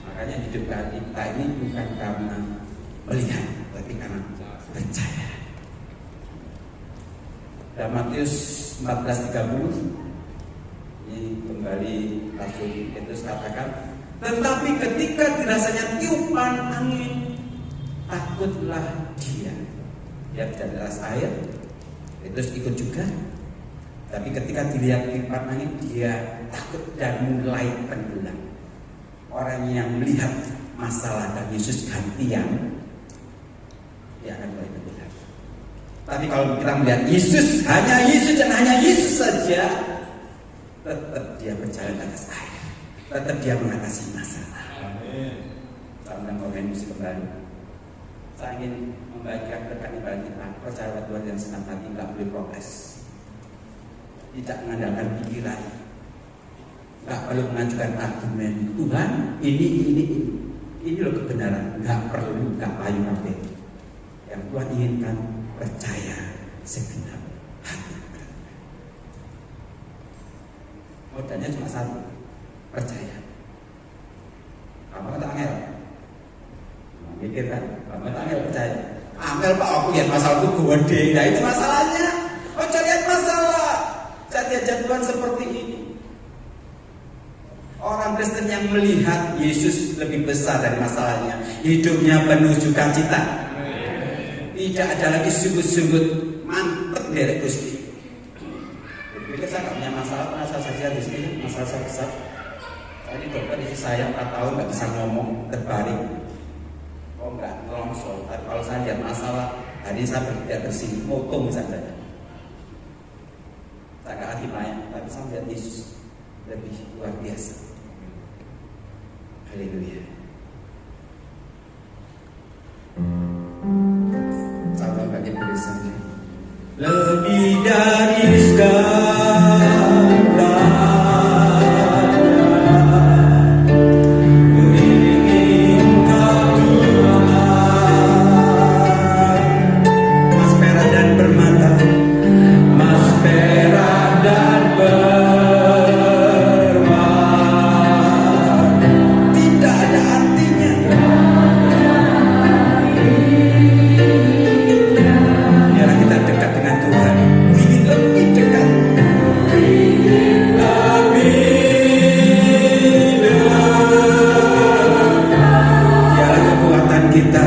Speaker 6: Makanya hidup kita ini bukan karena melihat, tapi karena percaya. Dalam Matius 14:30 ini kembali Rasul Petrus katakan, tetapi ketika dirasanya tiupan angin, takutlah dia. Dia tidak deras air, Petrus ikut juga. Tapi ketika dilihat tiupan angin, dia takut dan mulai tenggelam. Orang yang melihat masalah dan Yesus gantian, dia akan mulai tenggelam. Tapi kalau kita melihat Yesus, hanya Yesus dan hanya Yesus saja, tetap dia berjalan di atas air, tetap dia mengatasi masalah. Saya undang komen musik kembali. Saya ingin membagikan rekan ibadah kita, percaya Tuhan yang senang hati, nggak boleh protes, tidak mengandalkan pikiran, nggak perlu mengajukan argumen. Tuhan, ini loh kebenaran, nggak perlu, nggak payu kabeh. Yang Tuhan inginkan percaya segenap hati. Modalnya cuma satu, percaya. Kamu kata angel, mikir kan? Kamu kata angel percaya. Angel Pak, aku lihat masalahku gede. Nah itu masalahnya. Oh lihat masalah. Saya diajak Tuhan seperti ini. Orang Kristen yang melihat Yesus lebih besar dari masalahnya, hidupnya penuh sukacita. Tidak ada lagi sungguh-sungguh mantep dari Gusti. Jadi saya nggak punya masalah, merasa saja di sini masalah saya besar. Tadi dokter isi saya 4 tahun nggak bisa ngomong, terbaring. Oh nggak longsor. Tapi kalau saya lihat masalah, hari ini saya tidak bersih, motong saja. Saya nggak lagi main, tapi saya lihat Yesus lebih luar biasa. Haleluya. Salam bagi tulisannya. Lebih dari segala ku ingin Kau Tuhan. Mas perak dan permata, mas perak dan permata tidak ada artinya. Biarlah kita dekat dengan Tuhan. Ingin lebih dekat. Biarlah kekuatan kita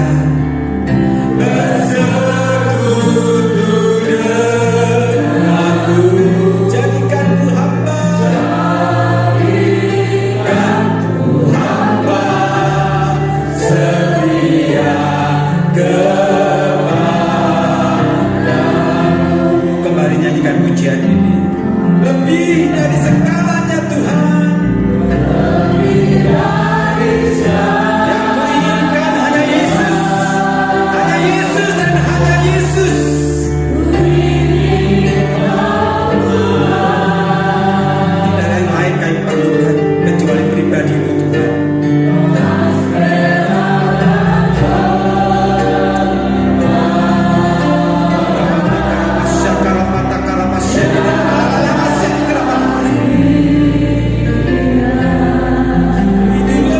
Speaker 6: bersekutu denganmu. Jadikanku hamba. Jadikanku hamba setia kepadamu. Kembali nyanyikan pujian ini. Lebih dari segalanya Tuhan. Yang kuinginkan hanya Yesus. Hanya Yesus dan hanya Yesus. Tidak ada yang lain kami perlukan kecuali pribadimu Tuhan. Ini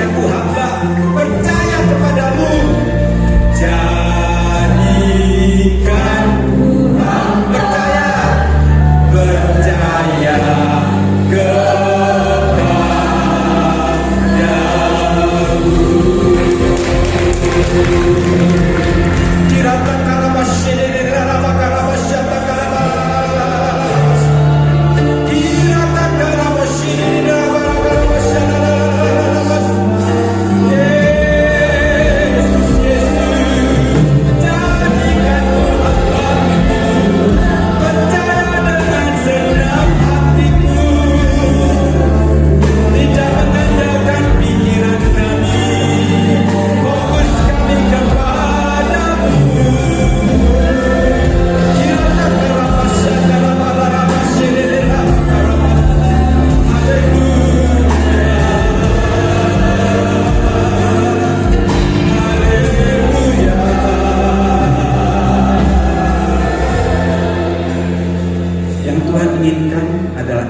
Speaker 6: aku hamba percaya kepadamu. Jadikan Tuhan percaya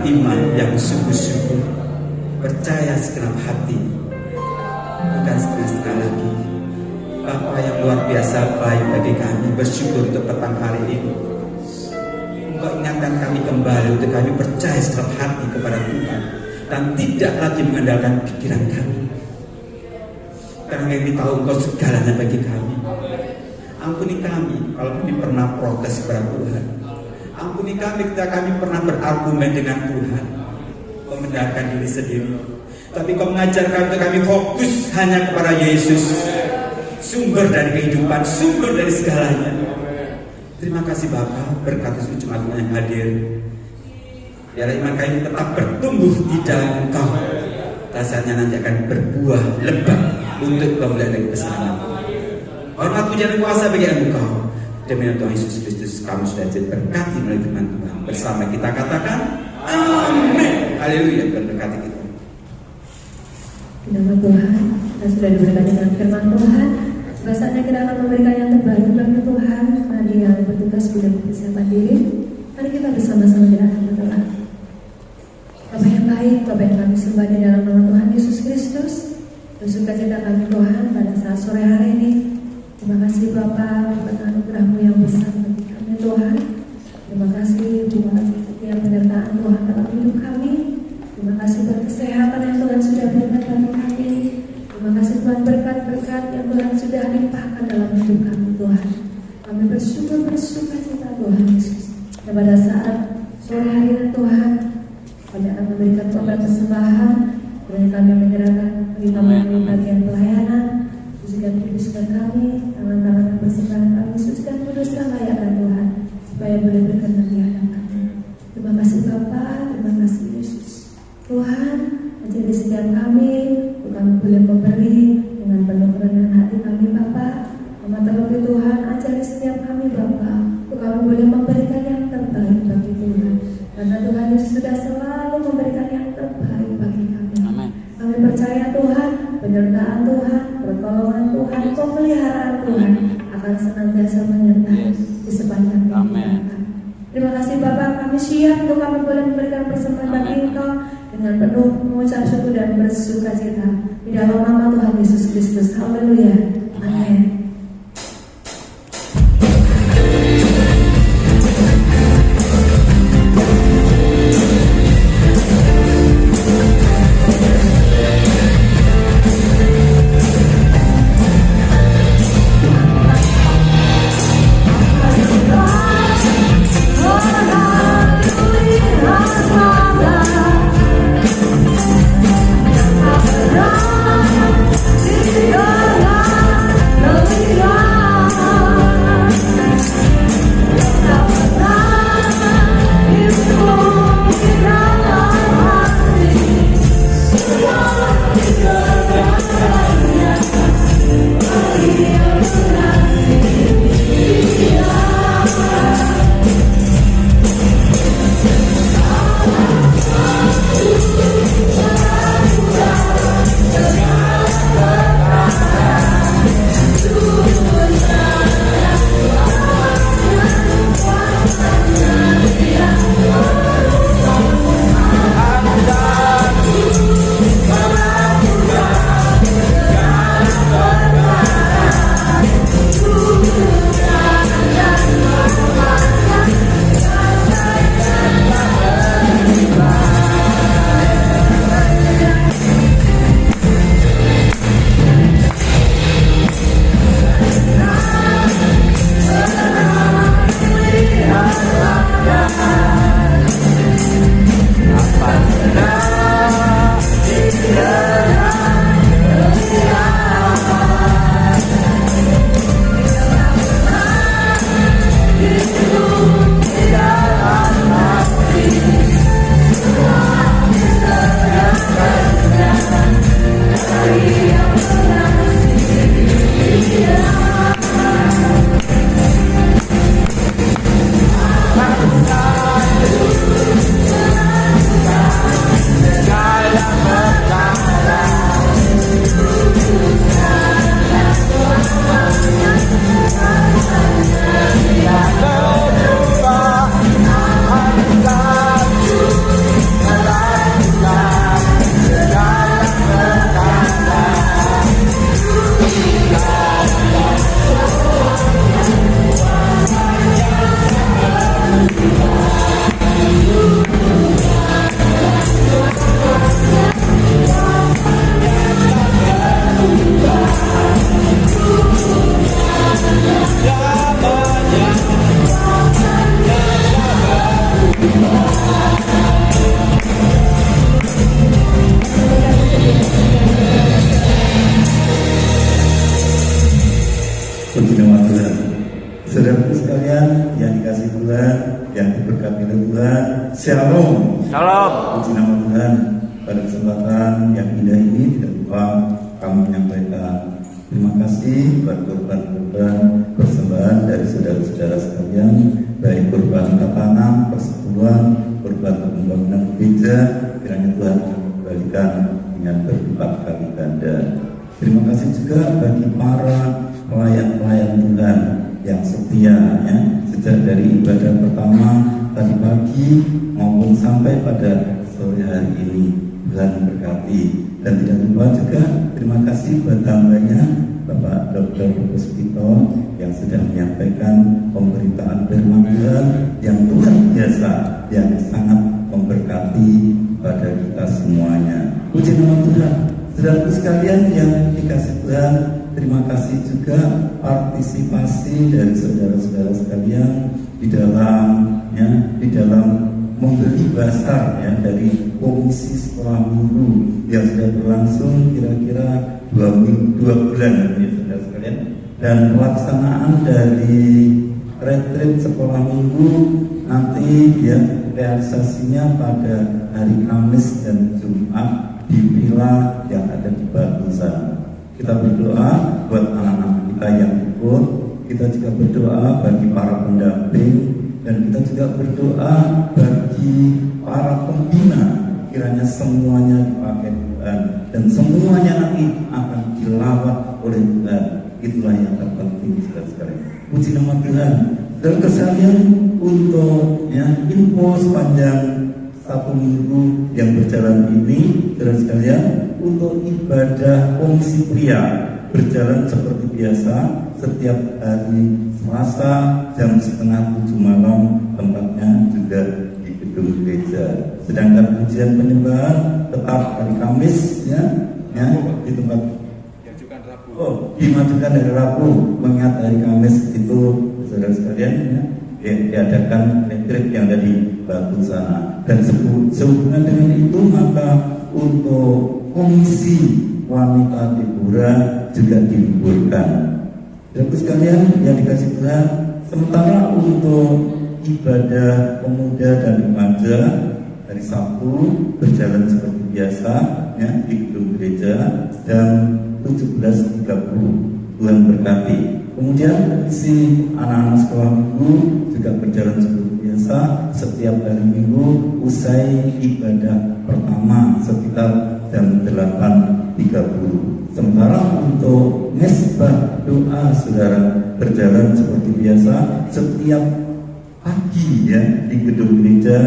Speaker 6: iman yang sungguh-sungguh, percaya segenap hati, bukan setengah-setengah lagi. Bapa yang luar biasa baik bagi kami, bersyukur untuk petang hari ini. Engkau ingatkan kami kembali untuk kami percaya segenap hati kepada Tuhan dan tidak lagi mengandalkan pikiran kami. Karena kami tahu Engkau segalanya bagi kami. Ampuni kami kalau kami pernah protes kepada Tuhan. Ampuni kami ketika kami pernah berargumen dengan Tuhan, membenarkan diri sendiri. Tapi Kau mengajar kami untuk kami fokus hanya kepada Yesus, sumber dari kehidupan, sumber dari segalanya. Terima kasih Bapa, berkati seluruh jemaat yang hadir. Biar iman kami tetap bertumbuh di dalam Engkau. Rasanya nanti akan berbuah lebat untuk kemuliaan dan kebesaran. Hormat puja dan kuasa bagi Engkau. Demi Tuhan Yesus Kristus, kami sudah berkati melalui firman Tuhan. Bersama kita katakan amin. Haleluya. Tuhan berkati kita.
Speaker 5: Nama Tuhan, kita sudah diberkati dengan firman Tuhan. Rasanya kita akan memberikan yang terbaik bagi Tuhan. Mari yang bertugas sudah mempersiapkan diri. Mari kita bersama-sama kita akan berdoa. Bapa yang baik, Bapa yang kami sembah di dalam nama Tuhan Yesus Kristus. Bersukacita kami Tuhan pada saat sore hari ini. Terima kasih Bapa buat anugerah-Mu yang besar bagi kami Tuhan. Terima kasih buat setiap penyertaan Tuhan dalam hidup kami. Terima kasih buat kesehatan yang Tuhan sudah berikan bagi kami. Terima kasih Tuhan berkat-berkat yang Tuhan sudah limpahkan dalam hidup kami Tuhan. Kami bersyukur bersukacita Tuhan Yesus. Dan pada saat sore hari ini Tuhan, kami akan memberikan korban persembahan. Dan kami menyerahkan kami bagian pelayanan. Sucikan kuduskan kami, tangan-tangan yang persembahan kami, sucikan kuduskan layakkan Tuhan, supaya boleh berkenan di hadapan-Mu. Terima kasih Bapa, terima kasih Yesus. Tuhan, ajari setiap kami, kami boleh memberi dengan penuh kerendahan hati kami Bapa. Amat terlebih Tuhan, ajari setiap kami Bapa, kami boleh memberikan yang terbaik bagi Tuhan. Karena Tuhan Yesus sudah selalu memberikan yang terbaik bagi kami.
Speaker 3: Amin.
Speaker 5: Kami percaya Tuhan, penyertaan Tuhan, pertolongan Tuhan, pemeliharaan Tuhan akan senantiasa menyertai di sepanjang hidup kami. Terima kasih Bapak, kami siap untuk kami boleh memberikan persembahan bagi Engkau dengan penuh mengucap syukur dan bersukacita di dalam nama Tuhan Yesus Kristus. Haleluya. Amin.
Speaker 7: Tuhan yang diberkati oleh Tuhan. Shalom.
Speaker 3: Shalom.
Speaker 7: Puji nama Tuhan. Pada kesempatan yang indah ini tidak lupa kami menyampaikan terima kasih buat korban-korban persembahan dari saudara-saudara sekalian, baik korban tapanan, persekutuan, korban pembangunan gereja. Kiranya Tuhan akan kembalikan dengan berlipat kali ganda. Terima kasih juga bagi para pelayan-pelayan Tuhan yang setia, ya, sejak dari ibadah pertama tadi pagi maupun sampai pada sore hari ini. Tuhan berkati. Dan tidak lupa juga terima kasih buat hambanya Bapak Dr. Puspito yang sedang menyampaikan pemberitaan firman Tuhan yang luar biasa, yang sangat memberkati pada kita semuanya. Puji nama Tuhan. Saudaraku sekalian yang dikasih Tuhan, terima kasih juga partisipasi dari saudara-saudara sekalian di dalam membeli basar, ya, dari komisi sekolah minggu yang sudah berlangsung kira-kira 2 bulan, ya, saudara sekalian. Dan pelaksanaan dari retreat sekolah minggu nanti, ya, realisasinya pada hari Kamis dan Jumat di villa yang ada di Batu sana. Kita berdoa buat anak-anak kita yang ikut. Kita juga berdoa bagi para pendamping, dan kita juga berdoa bagi para pembina. Kiranya semuanya dipakai Tuhan dan semuanya nanti akan dilawat oleh Tuhan. Itulah yang terpenting, saudara sekalian. Puji nama Tuhan. Dan kesalian untuk, ya, info sepanjang 1 minggu yang berjalan ini, saudara sekalian, untuk ibadah komisi pria berjalan seperti biasa setiap hari Selasa jam 6:30 malam, tempatnya juga di gedung gereja. Sedangkan pujian penyembahan tetap hari Kamis, ya, di tempat dimajukan dari Rabu, mengingat hari Kamis itu, saudara sekalian, ya, diadakan retreat yang ada di Batu sana. Dan sehubungan dengan itu, maka untuk komisi wanita Deborah juga diliburkan. Dan sekalian yang dikasih Tuhan, sementara untuk ibadah pemuda dan remaja hari Sabtu berjalan seperti biasa, ya, di gedung gereja jam 17.30. Tuhan berkati. Kemudian si anak-anak sekolah minggu juga berjalan seperti biasa setiap hari Minggu usai ibadah pertama sekitar jam 8.30. Sementara untuk mesbah doa, saudara, berjalan seperti biasa setiap pagi, ya, di gedung gereja,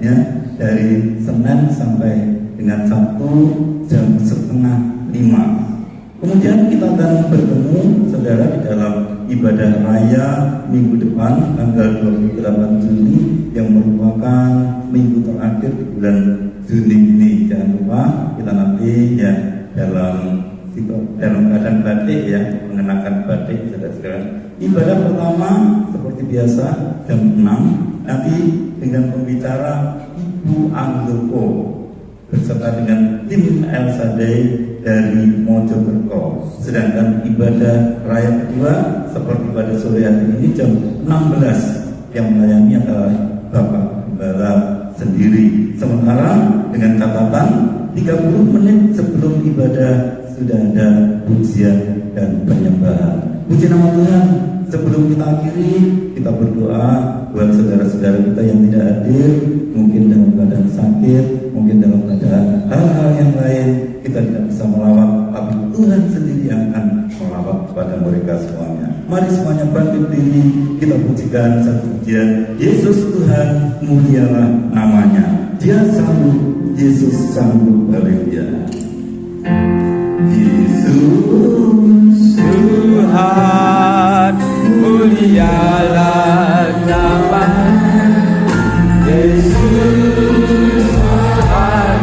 Speaker 7: ya, dari Senin sampai dengan Sabtu jam 4:30. Kemudian kita akan bertemu, saudara, di dalam ibadah raya minggu depan tanggal 28 Juni yang merupakan minggu terakhir di bulan Juni ini. Jangan lupa kita nanti, ya, dalam keadaan batik, ya, mengenakan batik, saudara-saudara. Ibadah pertama seperti biasa jam 6, nanti dengan pembicara Ibu Anggoko beserta dengan tim El Sadai dari Mojokerto. Sedangkan ibadah raya kedua seperti pada sore hari ini jam 16 yang melayani adalah Bapak Gembala sendiri. Sementara dengan catatan 30 menit sebelum ibadah sudah ada pujian dan penyembahan. Puji nama Tuhan. Sebelum kita akhiri, kita berdoa buat saudara-saudara kita yang tidak hadir, mungkin dalam keadaan sakit, mungkin dalam keadaan hal-hal yang lain kita tidak bisa melawat, tapi Tuhan sendiri yang akan melawat kepada mereka semuanya. Mari semuanya bangkit diri, kita pujikan satu pujian. Yesus Tuhan, mulialah namanya. Dia sanggup, Yesus sanggup, haleluya. Yesus
Speaker 3: Tuhan, mulialah nama-Nya. Yesus Tuhan,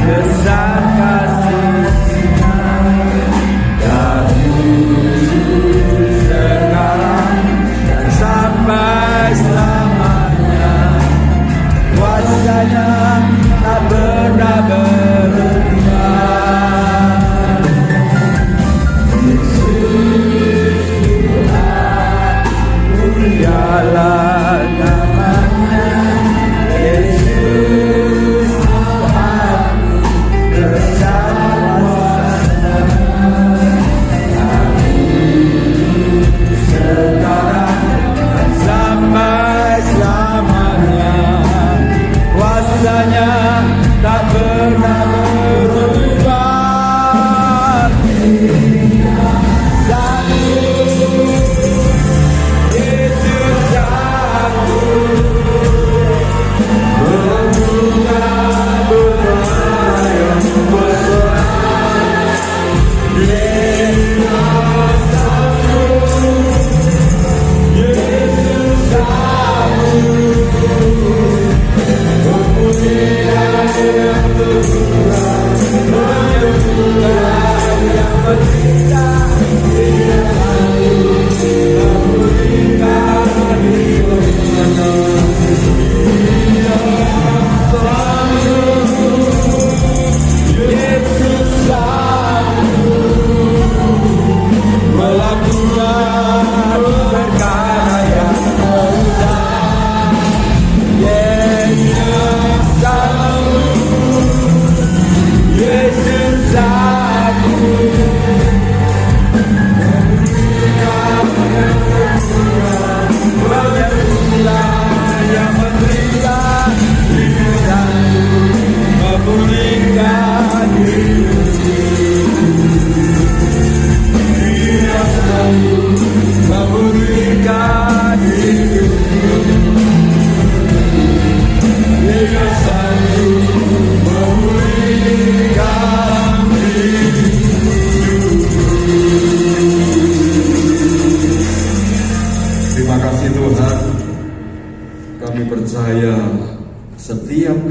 Speaker 3: besar kasih-Nya. Dari sekarang dan sampai selamanya, kuasa-Nya tak pernah berubah.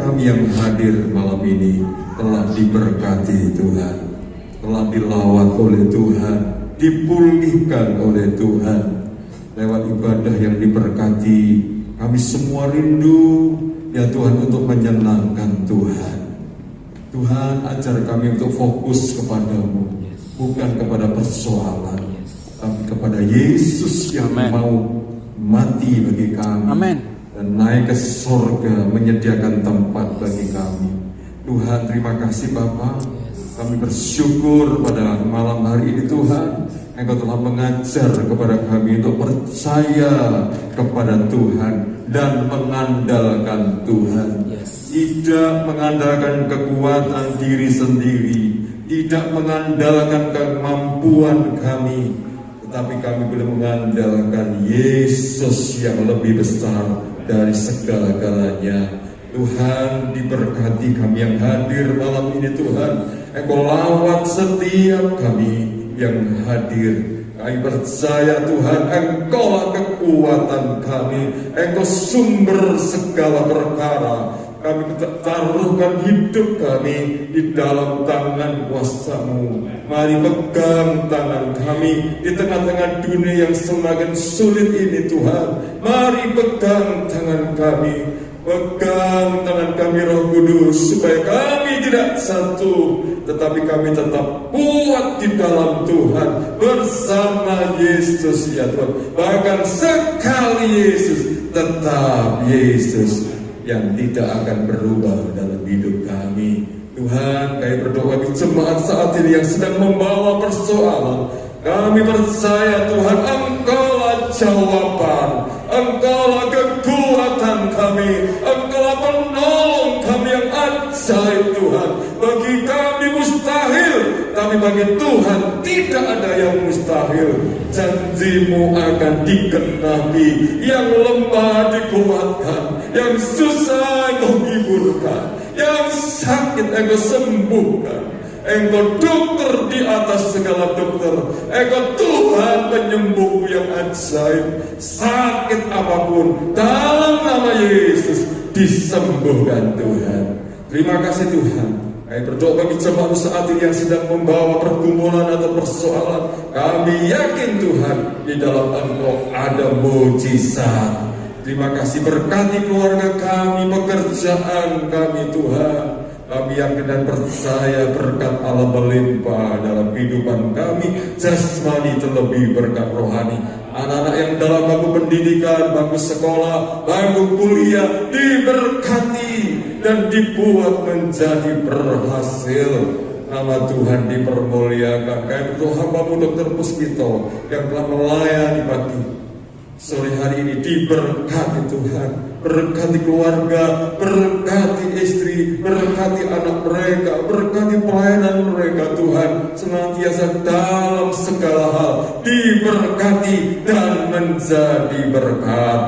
Speaker 4: kami yang hadir malam ini telah diberkati Tuhan, telah dilawat oleh Tuhan, dipulihkan oleh Tuhan. Lewat ibadah yang diberkati, kami semua rindu ya Tuhan untuk menyenangkan Tuhan. Tuhan, ajar kami untuk fokus kepadamu, bukan kepada persoalan, tapi kepada Yesus yang mau mati bagi kami dan naik ke sorga menyediakan tempat bagi kami. Tuhan, terima kasih Bapa. Kami bersyukur pada malam hari ini Tuhan, Engkau telah mengajar kepada kami untuk percaya kepada Tuhan dan mengandalkan Tuhan. Tidak mengandalkan kekuatan diri sendiri, tidak mengandalkan kemampuan kami, tetapi kami boleh mengandalkan Yesus yang lebih besar dari segala-galanya. Tuhan, diberkati kami yang hadir malam ini Tuhan. Engkau lawat setiap kami yang hadir. Kami percaya Tuhan, Engkaulah kekuatan kami, Engkau sumber segala perkara. Kami taruhkan hidup kami di dalam tangan kuasa-Mu. Mari pegang tangan kami di tengah-tengah dunia yang semakin sulit ini Tuhan. Mari pegang tangan kami. Pegang tangan kami Roh Kudus, supaya kami tidak satu, tetapi kami tetap kuat di dalam Tuhan bersama Yesus ya Tuhan. Bahkan sekali Yesus, tetap Yesus yang tidak akan berubah dalam hidup kami. Tuhan, kami berdoa bagi jemaat saat ini yang sedang membawa persoalan. Kami percaya Tuhan, Engkaulah jawaban, Engkaulah kekuatan kami, Engkaulah penolong kami yang ajaib Tuhan. Bagi kami mustahil, tapi bagi Tuhan tidak ada yang mustahil. Janji-Mu akan digenapi, yang lemah dikuatkan, yang susah Engkau hiburkan, yang sakit Engkau sembuhkan. Engkau dokter di atas segala dokter, Engkau Tuhan penyembuh yang ajaib. Sakit apapun dalam nama Yesus disembuhkan Tuhan. Terima kasih Tuhan. Kami berdoa bagi jemaat saat ini yang sedang membawa pergumulan atau persoalan. Kami yakin Tuhan, di dalam Engkau ada mujizat. Terima kasih, berkati keluarga kami, pekerjaan kami Tuhan. Kami yakin dan percaya berkat Allah melimpah dalam kehidupan kami, jasmani terlebih berkat rohani. Anak-anak yang dalam bangku pendidikan, bangku sekolah, bangku kuliah diberkati dan dibuat menjadi berhasil. Nama Tuhan dipermuliakan. Kami berdoa hamba-Mu Dr. Puspito yang telah melayani pagi sore hari ini, diberkati Tuhan. Berkati keluarga, berkati istri, berkati anak mereka, berkati pelayanan mereka Tuhan. Senantiasa dalam segala hal diberkati dan menjadi berkat.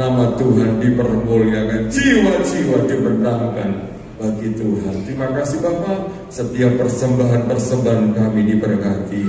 Speaker 4: Nama Tuhan dipermuliakan, jiwa-jiwa dimenangkan bagi Tuhan. Terima kasih Bapak, setiap persembahan-persembahan kami diberkati.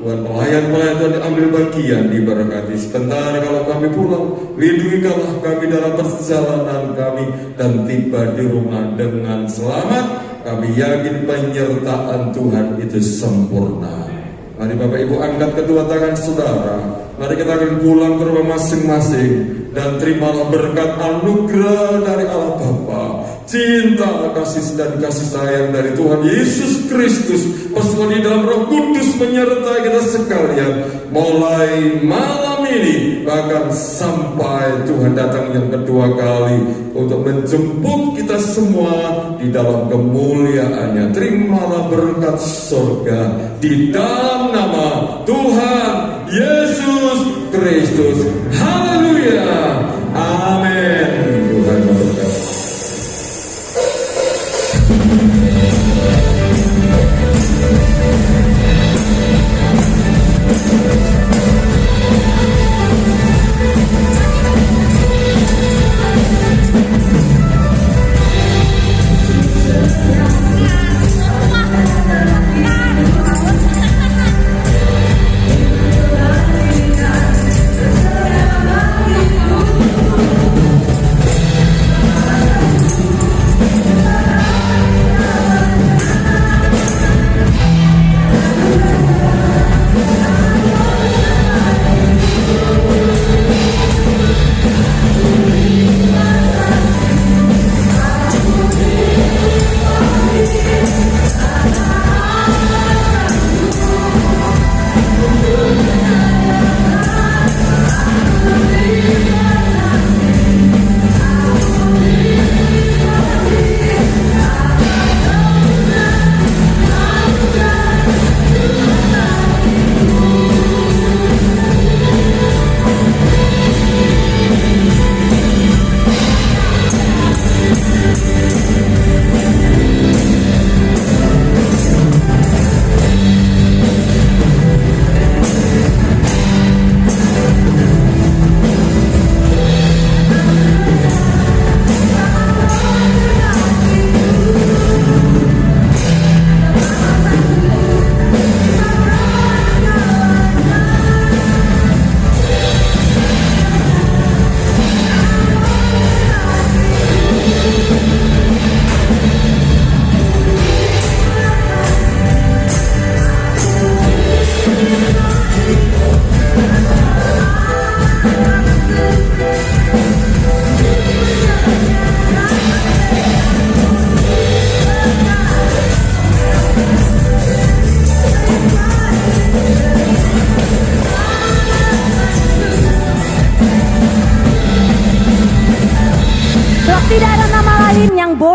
Speaker 4: Tuhan, pelayan-pelayan Tuhan ambil bagian diberkati. Sebentar kalau kami pulang, lindungilah kami dalam perjalanan kami dan tiba di rumah dengan selamat. Kami yakin penyertaan Tuhan itu sempurna. Mari Bapak Ibu angkat kedua tangan saudara. Mari kita akan pulang ke rumah masing-masing dan terimalah berkat anugerah dari Allah Bapa, cinta, kasih dan kasih sayang dari Tuhan Yesus Kristus, bersama di dalam Roh Kudus menyertai kita sekalian mulai malam ini bahkan sampai Tuhan datang yang kedua kali untuk menjemput kita semua di dalam kemuliaannya. Terimalah berkat surga di dalam nama Tuhan Yesus Kristus. Haleluya. Amin. Tuhan memberkati.
Speaker 5: Terima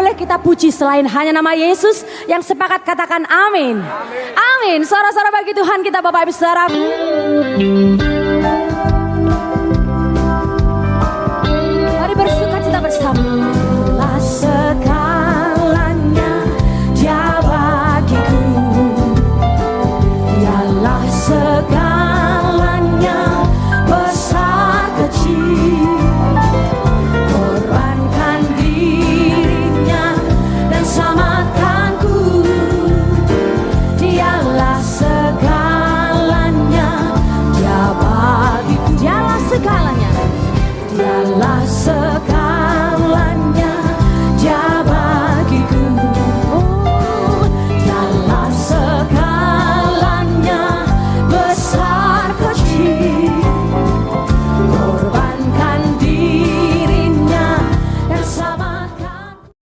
Speaker 8: boleh kita puji selain hanya nama Yesus? Yang sepakat katakan amin. Amin. Suara-suara bagi Tuhan kita Bapak Ibu Saudara. Mari bersuka cita bersama.